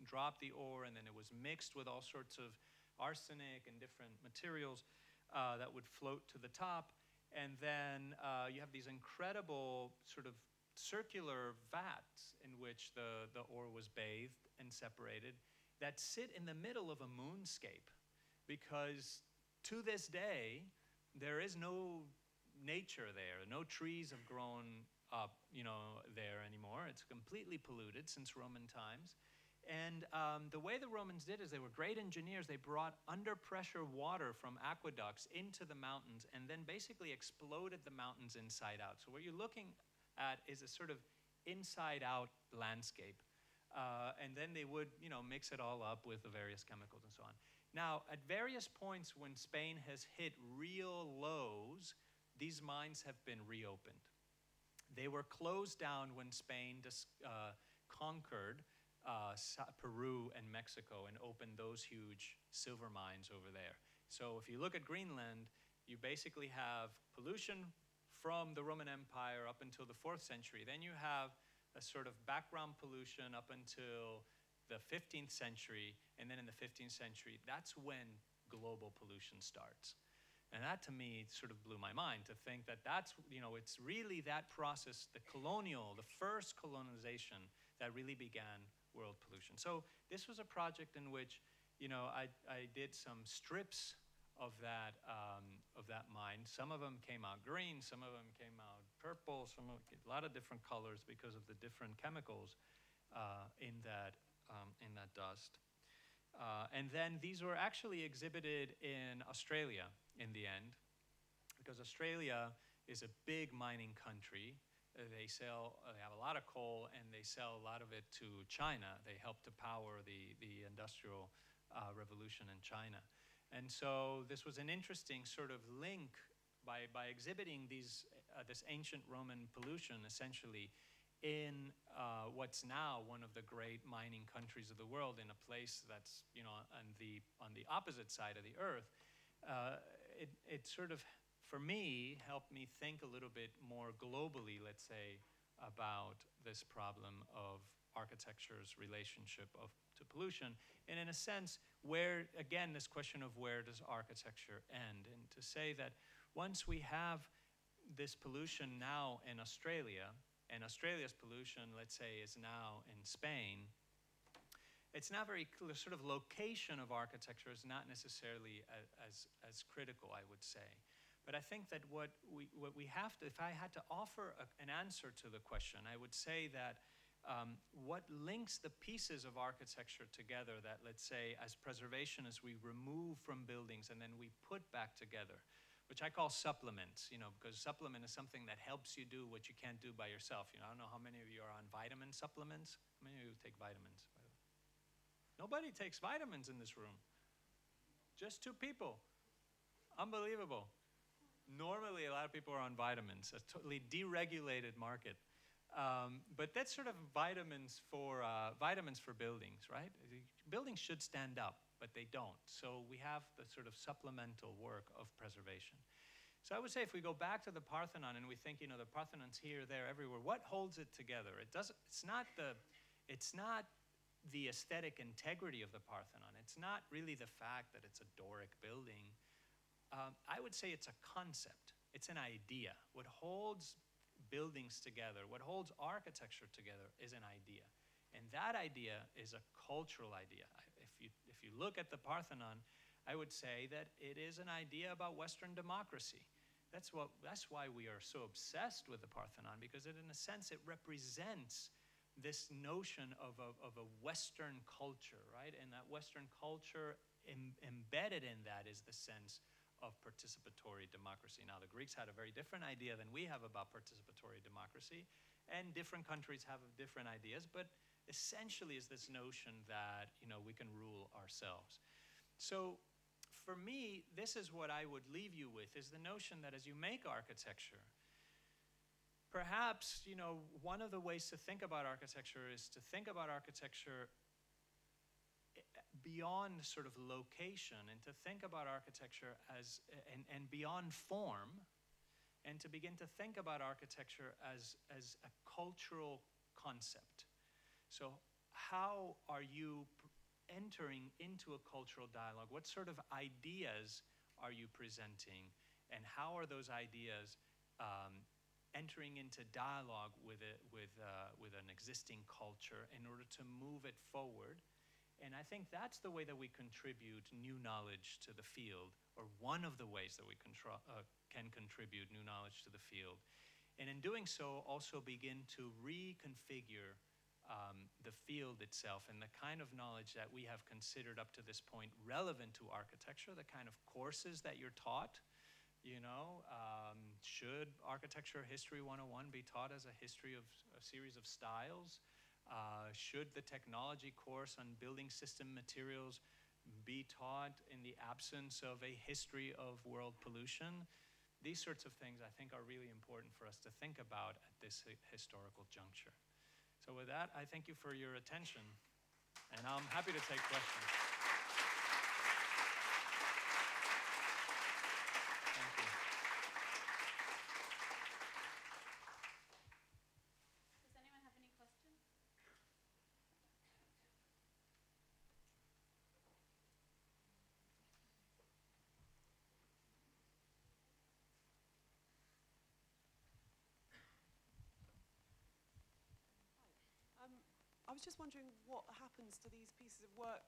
drop the ore, and then it was mixed with all sorts of arsenic and different materials that would float to the top. And then you have these incredible sort of circular vats in which the ore was bathed and separated that sit in the middle of a moonscape, because to this day there is no nature there. No trees have grown up, there anymore. It's completely polluted since Roman times. And the way the Romans did is they were great engineers. They brought under pressure water from aqueducts into the mountains and then basically exploded the mountains inside out. So what you're looking at is a sort of inside out landscape. And then they would, mix it all up with the various chemicals and so on. Now, at various points when Spain has hit real lows, these mines have been reopened. They were closed down when Spain conquered Peru and Mexico and opened those huge silver mines over there. So if you look at Greenland, you basically have pollution from the Roman Empire up until the 4th century. Then you have a sort of background pollution up until the 15th century, and then in the 15th century, that's when global pollution starts. And that, to me, sort of blew my mind, to think that that's, it's really that process, the first colonization that really began world pollution. So this was a project in which, I did some strips of that mine. Some of them came out green, some of them came out purple, a lot of different colors because of the different chemicals in that dust. And then these were actually exhibited in Australia in the end, because Australia is a big mining country. They have a lot of coal, and they sell a lot of it to China. They help to power the industrial revolution in China. And so this was an interesting sort of link by exhibiting this ancient Roman pollution, essentially, in what's now one of the great mining countries of the world, in a place that's on the opposite side of the earth. It sort of, for me, helped me think a little bit more globally, let's say, about this problem of architecture's relationship to pollution, and in a sense, where, again, this question of where does architecture end, and to say that once we have this pollution now in Australia, and Australia's pollution, let's say, is now in Spain, it's not very clear. Sort of location of architecture is not necessarily as critical, I would say. But I think that what we have to, if I had to offer an answer to the question, I would say that what links the pieces of architecture together that, let's say, as preservation, as we remove from buildings and then we put back together, which I call supplements, because supplement is something that helps you do what you can't do by yourself. I don't know how many of you are on vitamin supplements. How many of you take vitamins? Nobody takes vitamins in this room. Just 2 people. Unbelievable. Normally, a lot of people are on vitamins. A totally deregulated market. But that's sort of vitamins for buildings, right? Buildings should stand up, but they don't. So we have the sort of supplemental work of preservation. So I would say if we go back to the Parthenon and we think, the Parthenon's here, there, everywhere, what holds it together? It's not the aesthetic integrity of the Parthenon. It's not really the fact that it's a Doric building. I would say it's a concept. It's an idea. What holds buildings together, what holds architecture together, is an idea. And that idea is a cultural idea. If you look at the Parthenon, I would say that it is an idea about Western democracy. That's why we are so obsessed with the Parthenon, because in a sense it represents this notion of a Western culture, right? And that Western culture, embedded in that, is the sense of participatory democracy. Now, the Greeks had a very different idea than we have about participatory democracy, and different countries have different ideas, but essentially is this notion that, we can rule ourselves. So for me, this is what I would leave you with, is the notion that as you make architecture, perhaps, one of the ways to think about architecture is to think about architecture beyond sort of location, and to think about architecture as, and beyond form, and to begin to think about architecture as a cultural concept. So how are you entering into a cultural dialogue? What sort of ideas are you presenting? And how are those ideas entering into dialogue with an existing culture in order to move it forward? And I think that's the way that we contribute new knowledge to the field, or one of the ways that we can contribute new knowledge to the field. And in doing so, also begin to reconfigure the field itself and the kind of knowledge that we have considered up to this point relevant to architecture, the kind of courses that you're taught. You know, should Architecture History 101 be taught as a history of a series of styles? Should the technology course on building system materials be taught in the absence of a history of world pollution? These sorts of things I think are really important for us to think about at this historical juncture. So with that, I thank you for your attention, and I'm happy to take questions. Thank you. Does anyone have any questions? I was just wondering what happens to these pieces of work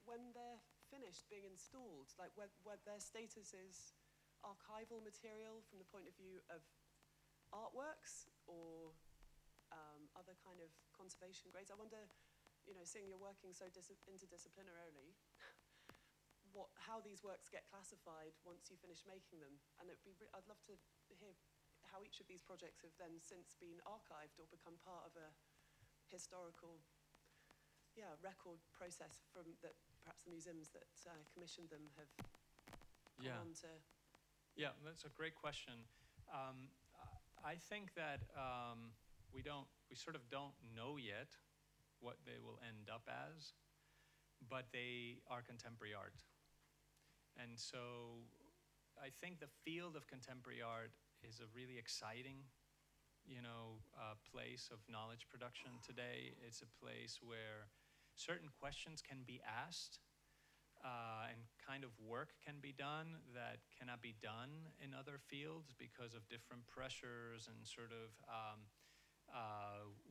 when they're finished being installed, like where their status is archival material from the point of view of artworks or other kind of conservation grades. I wonder, you know, seeing you're working so interdisciplinarily, how these works get classified once you finish making them. And I'd love to hear how each of these projects have then since been archived or become part of a historical record process from that perhaps the museums that commissioned them have gone on to. Yeah, that's a great question. I think that we sort of don't know yet what they will end up as, but they are contemporary art. And so I think the field of contemporary art is a really exciting, place of knowledge production today. It's a place where certain questions can be asked and kind of work can be done that cannot be done in other fields because of different pressures and sort of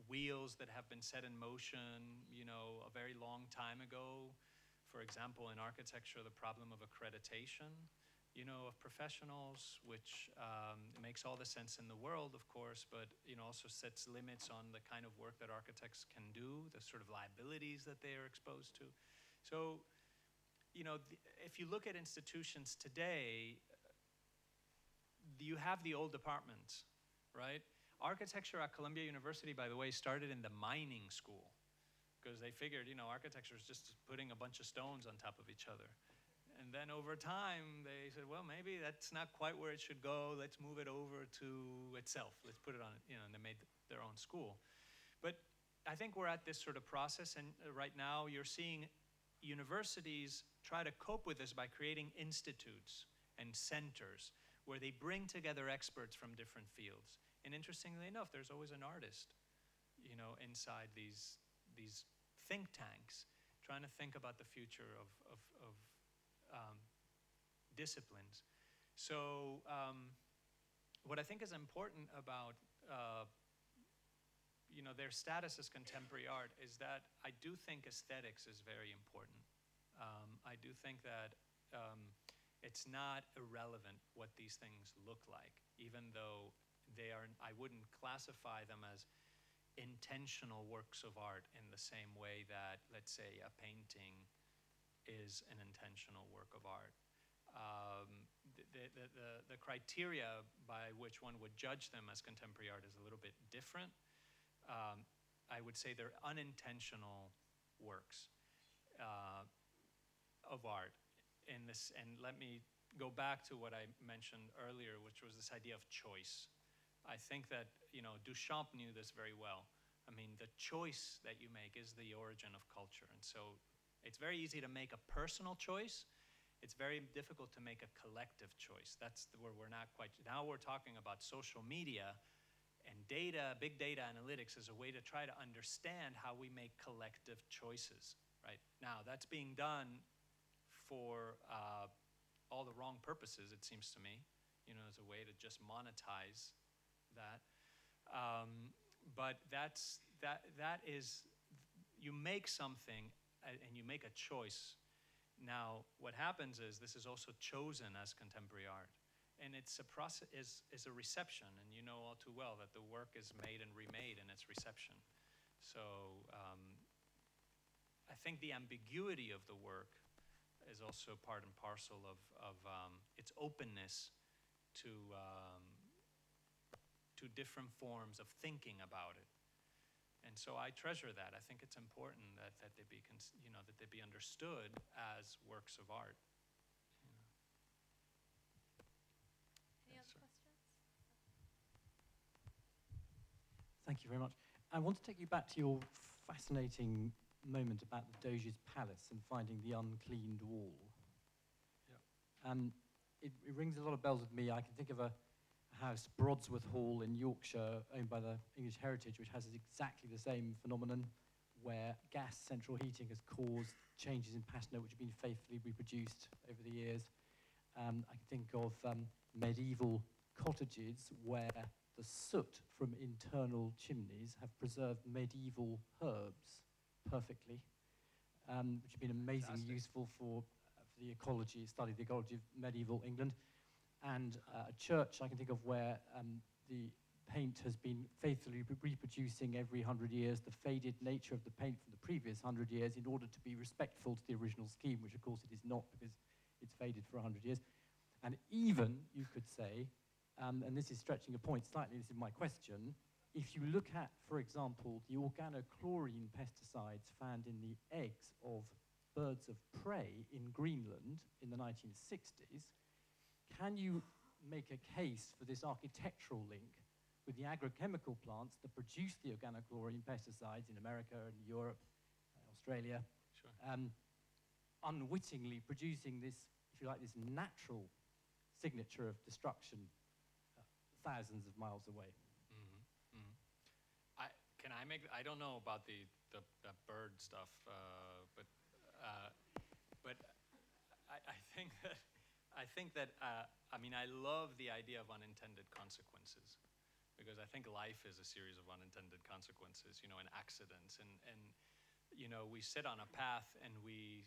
wheels that have been set in motion, a very long time ago. For example, in architecture, the problem of accreditation, of professionals, which makes all the sense in the world, of course, but also sets limits on the kind of work that architects can do, the sort of liabilities that they are exposed to. So, if you look at institutions today, you have the old departments, right? Architecture at Columbia University, by the way, started in the mining school because they figured, architecture is just putting a bunch of stones on top of each other. And then over time, they said, well, maybe that's not quite where it should go. Let's move it over to itself. Let's put it on, and they made their own school. But I think we're at this sort of process, and right now you're seeing universities try to cope with this by creating institutes and centers where they bring together experts from different fields. And interestingly enough, there's always an artist, inside these think tanks, trying to think about the future of disciplines. So what I think is important about their status as contemporary art is that I do think aesthetics is very important. I do think that it's not irrelevant what these things look like, even though I wouldn't classify them as intentional works of art in the same way that, let's say, a painting is an intentional work of art. The criteria by which one would judge them as contemporary art is a little bit different. I would say they're unintentional works of art. And let me go back to what I mentioned earlier, which was this idea of choice. I think that Duchamp knew this very well. I mean, the choice that you make is the origin of culture. And so It's very easy to make a personal choice. It's very difficult to make a collective choice. That's where we're not quite. Now we're talking about social media and data, big data analytics as a way to try to understand how we make collective choices, right? Now, that's being done for all the wrong purposes, it seems to me, as a way to just monetize that. But that is, you make something and you make a choice. Now, what happens is this is also chosen as contemporary art. And it's a process, is a reception. And you know all too well that the work is made and remade in its reception. So I think the ambiguity of the work is also part and parcel of its openness to different forms of thinking about it. And so I treasure that. I think it's important that they be that they be understood as works of art. Any Yes, other sir. questions? Thank you very much. I want to take you back to your fascinating moment about the Doge's palace and finding the uncleaned wall. Yeah. It rings a lot of bells with me. I can think of a house, Broadsworth Hall in Yorkshire, owned by the English Heritage, which has exactly the same phenomenon, where gas central heating has caused changes in patina which have been faithfully reproduced over the years. I can think of medieval cottages where the soot from internal chimneys have preserved medieval herbs perfectly, which have been amazingly Fantastic. useful for the ecology, study the ecology of medieval England. And a church I can think of where the paint has been faithfully reproducing every 100 years the faded nature of the paint from the previous 100 years in order to be respectful to the original scheme, which of course it is not because it's faded for 100 years. And even, you could say, and this is stretching a point slightly, this is my question, if you look at, for example, the organochlorine pesticides found in the eggs of birds of prey in Greenland in the 1960s, can you make a case for this architectural link with the agrochemical plants that produce the organochlorine pesticides in America and Europe, Australia, Sure. unwittingly producing this, if you like, this natural signature of destruction thousands of miles away? Mm-hmm. Mm-hmm. I don't know about the bird stuff, but I think that I love the idea of unintended consequences, because I think life is a series of unintended consequences, and accidents, and we sit on a path and we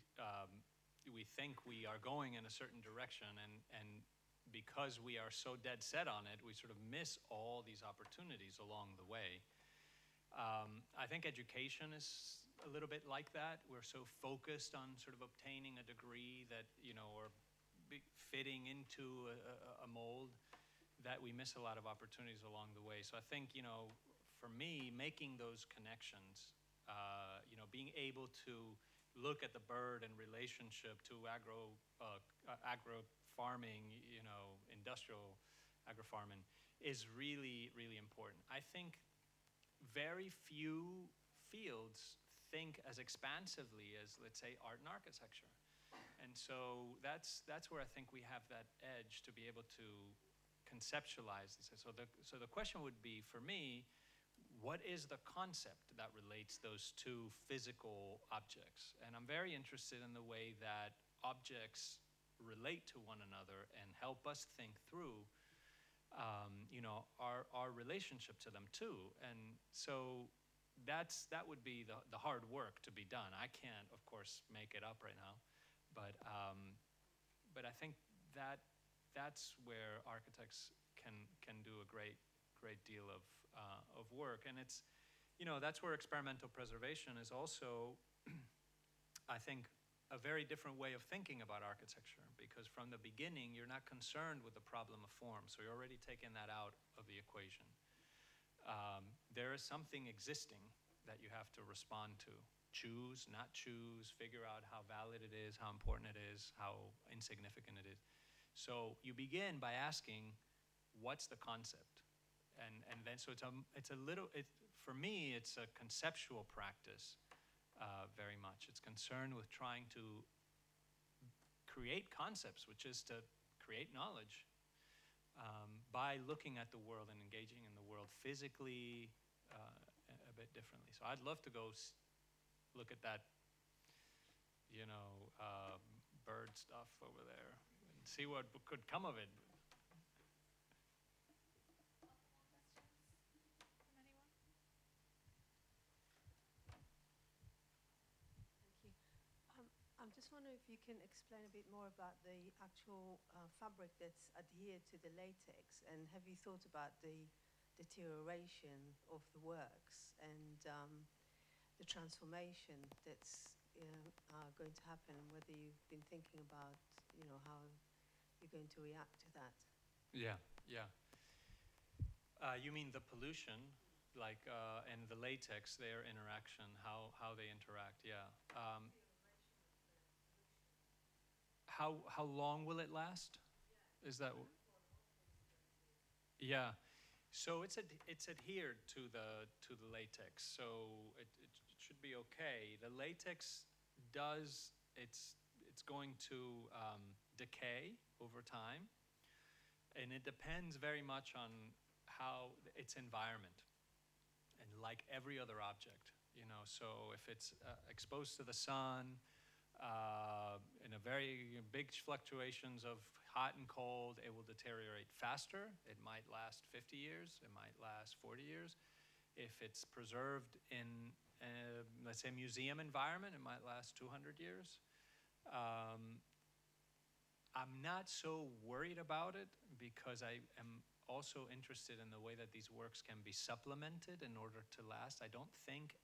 think we are going in a certain direction, and because we are so dead set on it, we sort of miss all these opportunities along the way. I think education is a little bit like that. We're so focused on sort of obtaining a degree that, or fitting into a mold, that we miss a lot of opportunities along the way. So I think, for me, making those connections, being able to look at the bird in relationship to agro farming, industrial agro farming, is really, really important. I think very few fields think as expansively as, let's say, art and architecture. And so that's where I think we have that edge to be able to conceptualize this. So the question would be, for me, what is the concept that relates those two physical objects? And I'm very interested in the way that objects relate to one another and help us think through our relationship to them too. And so that would be the hard work to be done. I can't, of course, make it up right now, but I think that's where architects can do a great deal of work. And it's, that's where experimental preservation is also, I think, a very different way of thinking about architecture, because from the beginning, you're not concerned with the problem of form, so you're already taking that out of the equation. There is something existing that you have to respond to. Choose, not choose, figure out how valid it is, how important it is, how insignificant it is. So you begin by asking, what's the concept? And then, so for me, it's a conceptual practice very much. It's concerned with trying to create concepts, which is to create knowledge by looking at the world and engaging in the world physically a bit differently. So I'd love to go look at that, you know, bird stuff over there and see what could come of it. Thank you. I'm just wondering if you can explain a bit more about the actual fabric that's adhered to the latex, and have you thought about the deterioration of the works and the transformation that's going to happen, and whether you've been thinking about, you know, how you're going to react to that? Yeah, yeah. You mean the pollution, like, and the latex, their interaction, how they interact, yeah. How long will it last? Is that? Yeah. So it's adhered to the latex, so it should be okay. The latex it's going to decay over time, and it depends very much on how its environment, and like every other object, you know. So if it's exposed to the sun, in a very big fluctuations of hot and cold, it will deteriorate faster. It might last 50 years, it might last 40 years. If it's preserved in, let's say, museum environment, it might last 200 years. I'm not so worried about it because I am also interested in the way that these works can be supplemented in order to last. I don't think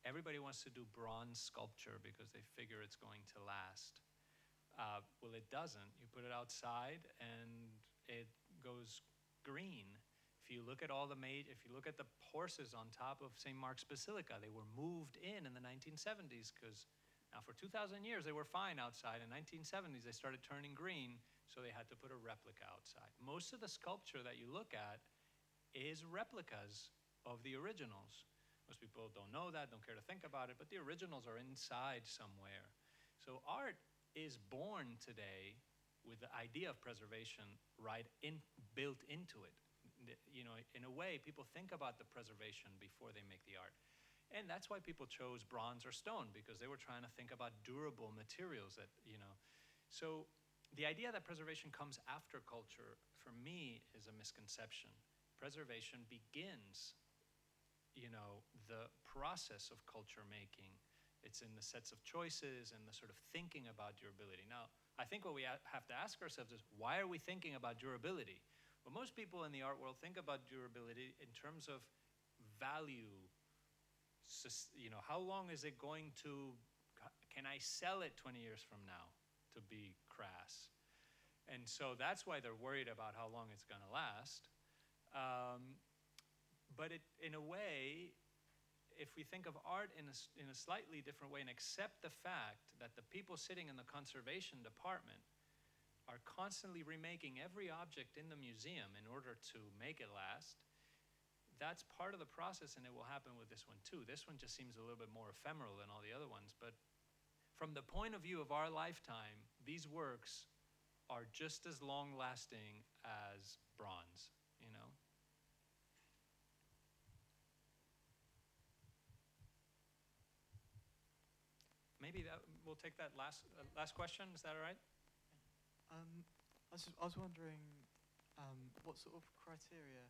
everybody wants to do bronze sculpture because they figure it's going to last. Well, it doesn't. You put it outside and it goes green. If you look at if you look at the horses on top of St. Mark's Basilica, they were moved in the 1970s because now for 2,000 years they were fine outside. In the 1970s they started turning green, so they had to put a replica outside. Most of the sculpture that you look at is replicas of the originals. Most people don't know that, don't care to think about it, but the originals are inside somewhere. So art is born today with the idea of preservation built into it. You know, in a way, people think about the preservation before they make the art. And that's why people chose bronze or stone, because they were trying to think about durable materials that, you know. So the idea that preservation comes after culture, for me, is a misconception. Preservation begins, you know, the process of culture making. It's in the sets of choices and the sort of thinking about durability. Now, I think what we have to ask ourselves is, why are we thinking about durability? Well, most people in the art world think about durability in terms of value. You know, how long is it going to, can I sell it 20 years from now, to be crass? And so that's why they're worried about how long it's going to last. But in a way, if we think of art in a slightly different way and accept the fact that the people sitting in the conservation department are constantly remaking every object in the museum in order to make it last, that's part of the process, and it will happen with this one too. This one just seems a little bit more ephemeral than all the other ones, but from the point of view of our lifetime, these works are just as long-lasting as bronze, you know? Maybe we'll take that last question. Is that all right? I was wondering, what sort of criteria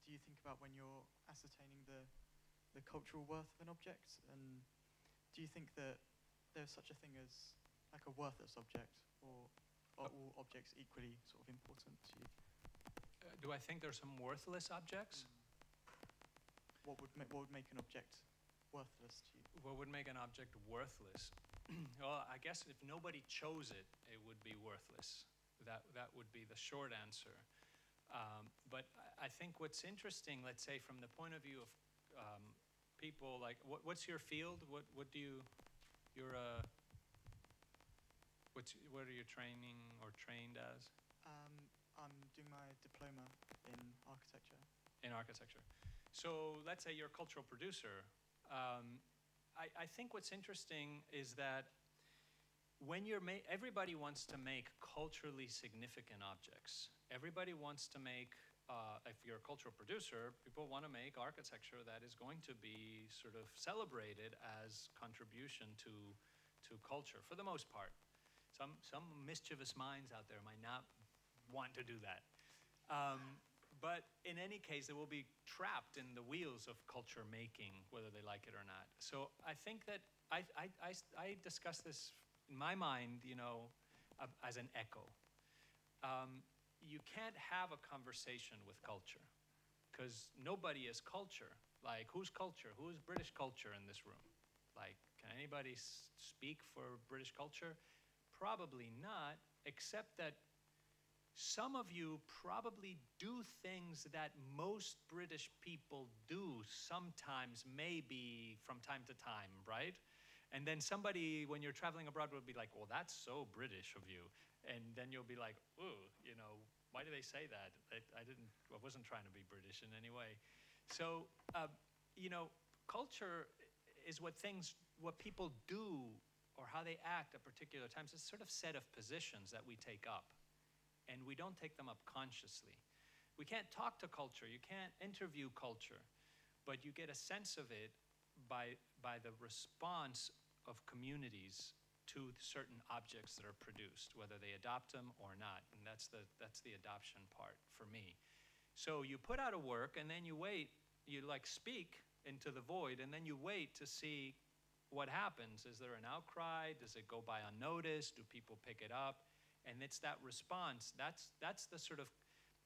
do you think about when you're ascertaining the cultural worth of an object? And do you think that there's such a thing as like a worthless object, or are all objects equally sort of important to you? Do I think there's some worthless objects? What would make an object worthless to you? What would make an object worthless? Well, I guess if nobody chose it, it would be worthless. That would be the short answer. But I think what's interesting, let's say from the point of view of people, like what's your field? What are you training or trained as? I'm doing my diploma in architecture. In architecture. So let's say you're a cultural producer. I think what's interesting is that when everybody wants to make culturally significant objects. Everybody wants to make, if you're a cultural producer, people want to make architecture that is going to be sort of celebrated as contribution to culture, for the most part. Some mischievous minds out there might not want to do that. But in any case, they will be trapped in the wheels of culture making, whether they like it or not. So I think that I discuss this in my mind, as an echo. You can't have a conversation with culture because nobody is culture. Like, who's culture? Who is British culture in this room? Like, can anybody speak for British culture? Probably not, except that some of you probably do things that most British people do sometimes, maybe from time to time, right? And then somebody, when you're traveling abroad, will be like, well, that's so British of you. And then you'll be like, ooh, why do they say that? I wasn't trying to be British in any way. So, culture is what people do or how they act at particular times. It's sort of set of positions that we take up. And we don't take them up consciously. We can't talk to culture, you can't interview culture, but you get a sense of it by the response of communities to certain objects that are produced, whether they adopt them or not, and that's the adoption part for me. So you put out a work and then you wait, you speak into the void, and then you wait to see what happens. Is there an outcry? Does it go by unnoticed? Do people pick it up? And it's that response, that's the sort of,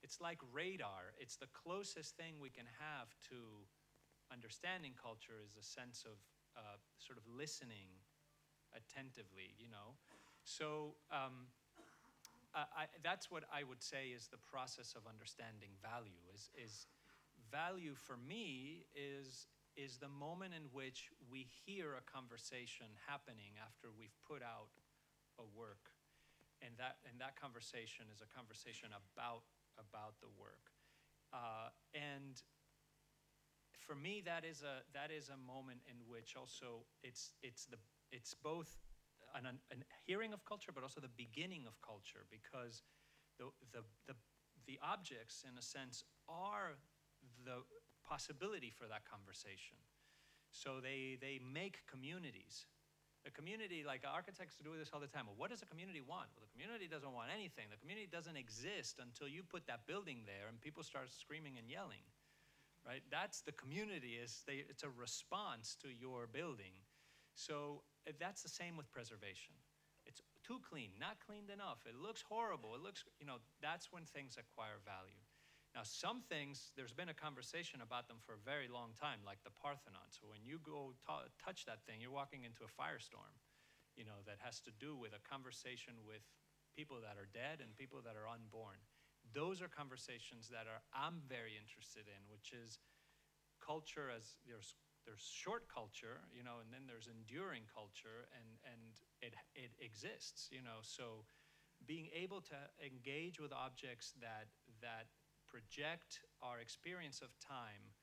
it's like radar. It's the closest thing we can have to understanding culture is a sense of sort of listening attentively, So that's what I would say is the process of understanding value. Is value for me is the moment in which we hear a conversation happening after we've put out a work. And that conversation is a conversation about the work, and for me that is a moment in which also it's both a hearing of culture, but also the beginning of culture, because the objects in a sense are the possibility for that conversation. So they make communities. The community, like architects do this all the time. Well, what does a community want? Well, the community doesn't want anything. The community doesn't exist until you put that building there and people start screaming and yelling, right? That's the community. It's a response to your building. So that's the same with preservation. It's too clean, not cleaned enough. It looks horrible. It looks, that's when things acquire value. Now, some things, there's been a conversation about them for a very long time, like the Parthenon. So when you go touch that thing, you're walking into a firestorm, that has to do with a conversation with people that are dead and people that are unborn. Those are conversations that I'm very interested in, which is culture as there's short culture, and then there's enduring culture, and it exists, So being able to engage with objects that project our experience of time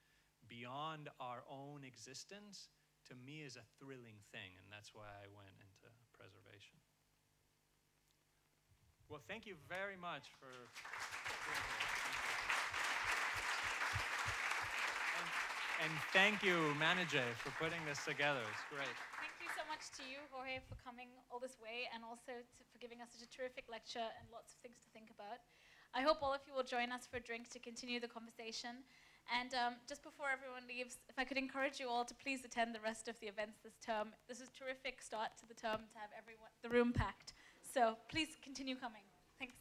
beyond our own existence, to me is a thrilling thing, and that's why I went into preservation. Well, thank you very much for being here. And thank you, Manijay, for putting this together. It's great. Thank you so much to you, Jorge, for coming all this way, and also for giving us such a terrific lecture and lots of things to think about. I hope all of you will join us for a drink to continue the conversation. And just before everyone leaves, if I could encourage you all to please attend the rest of the events this term. This is a terrific start to the term to have the room packed. So please continue coming. Thanks.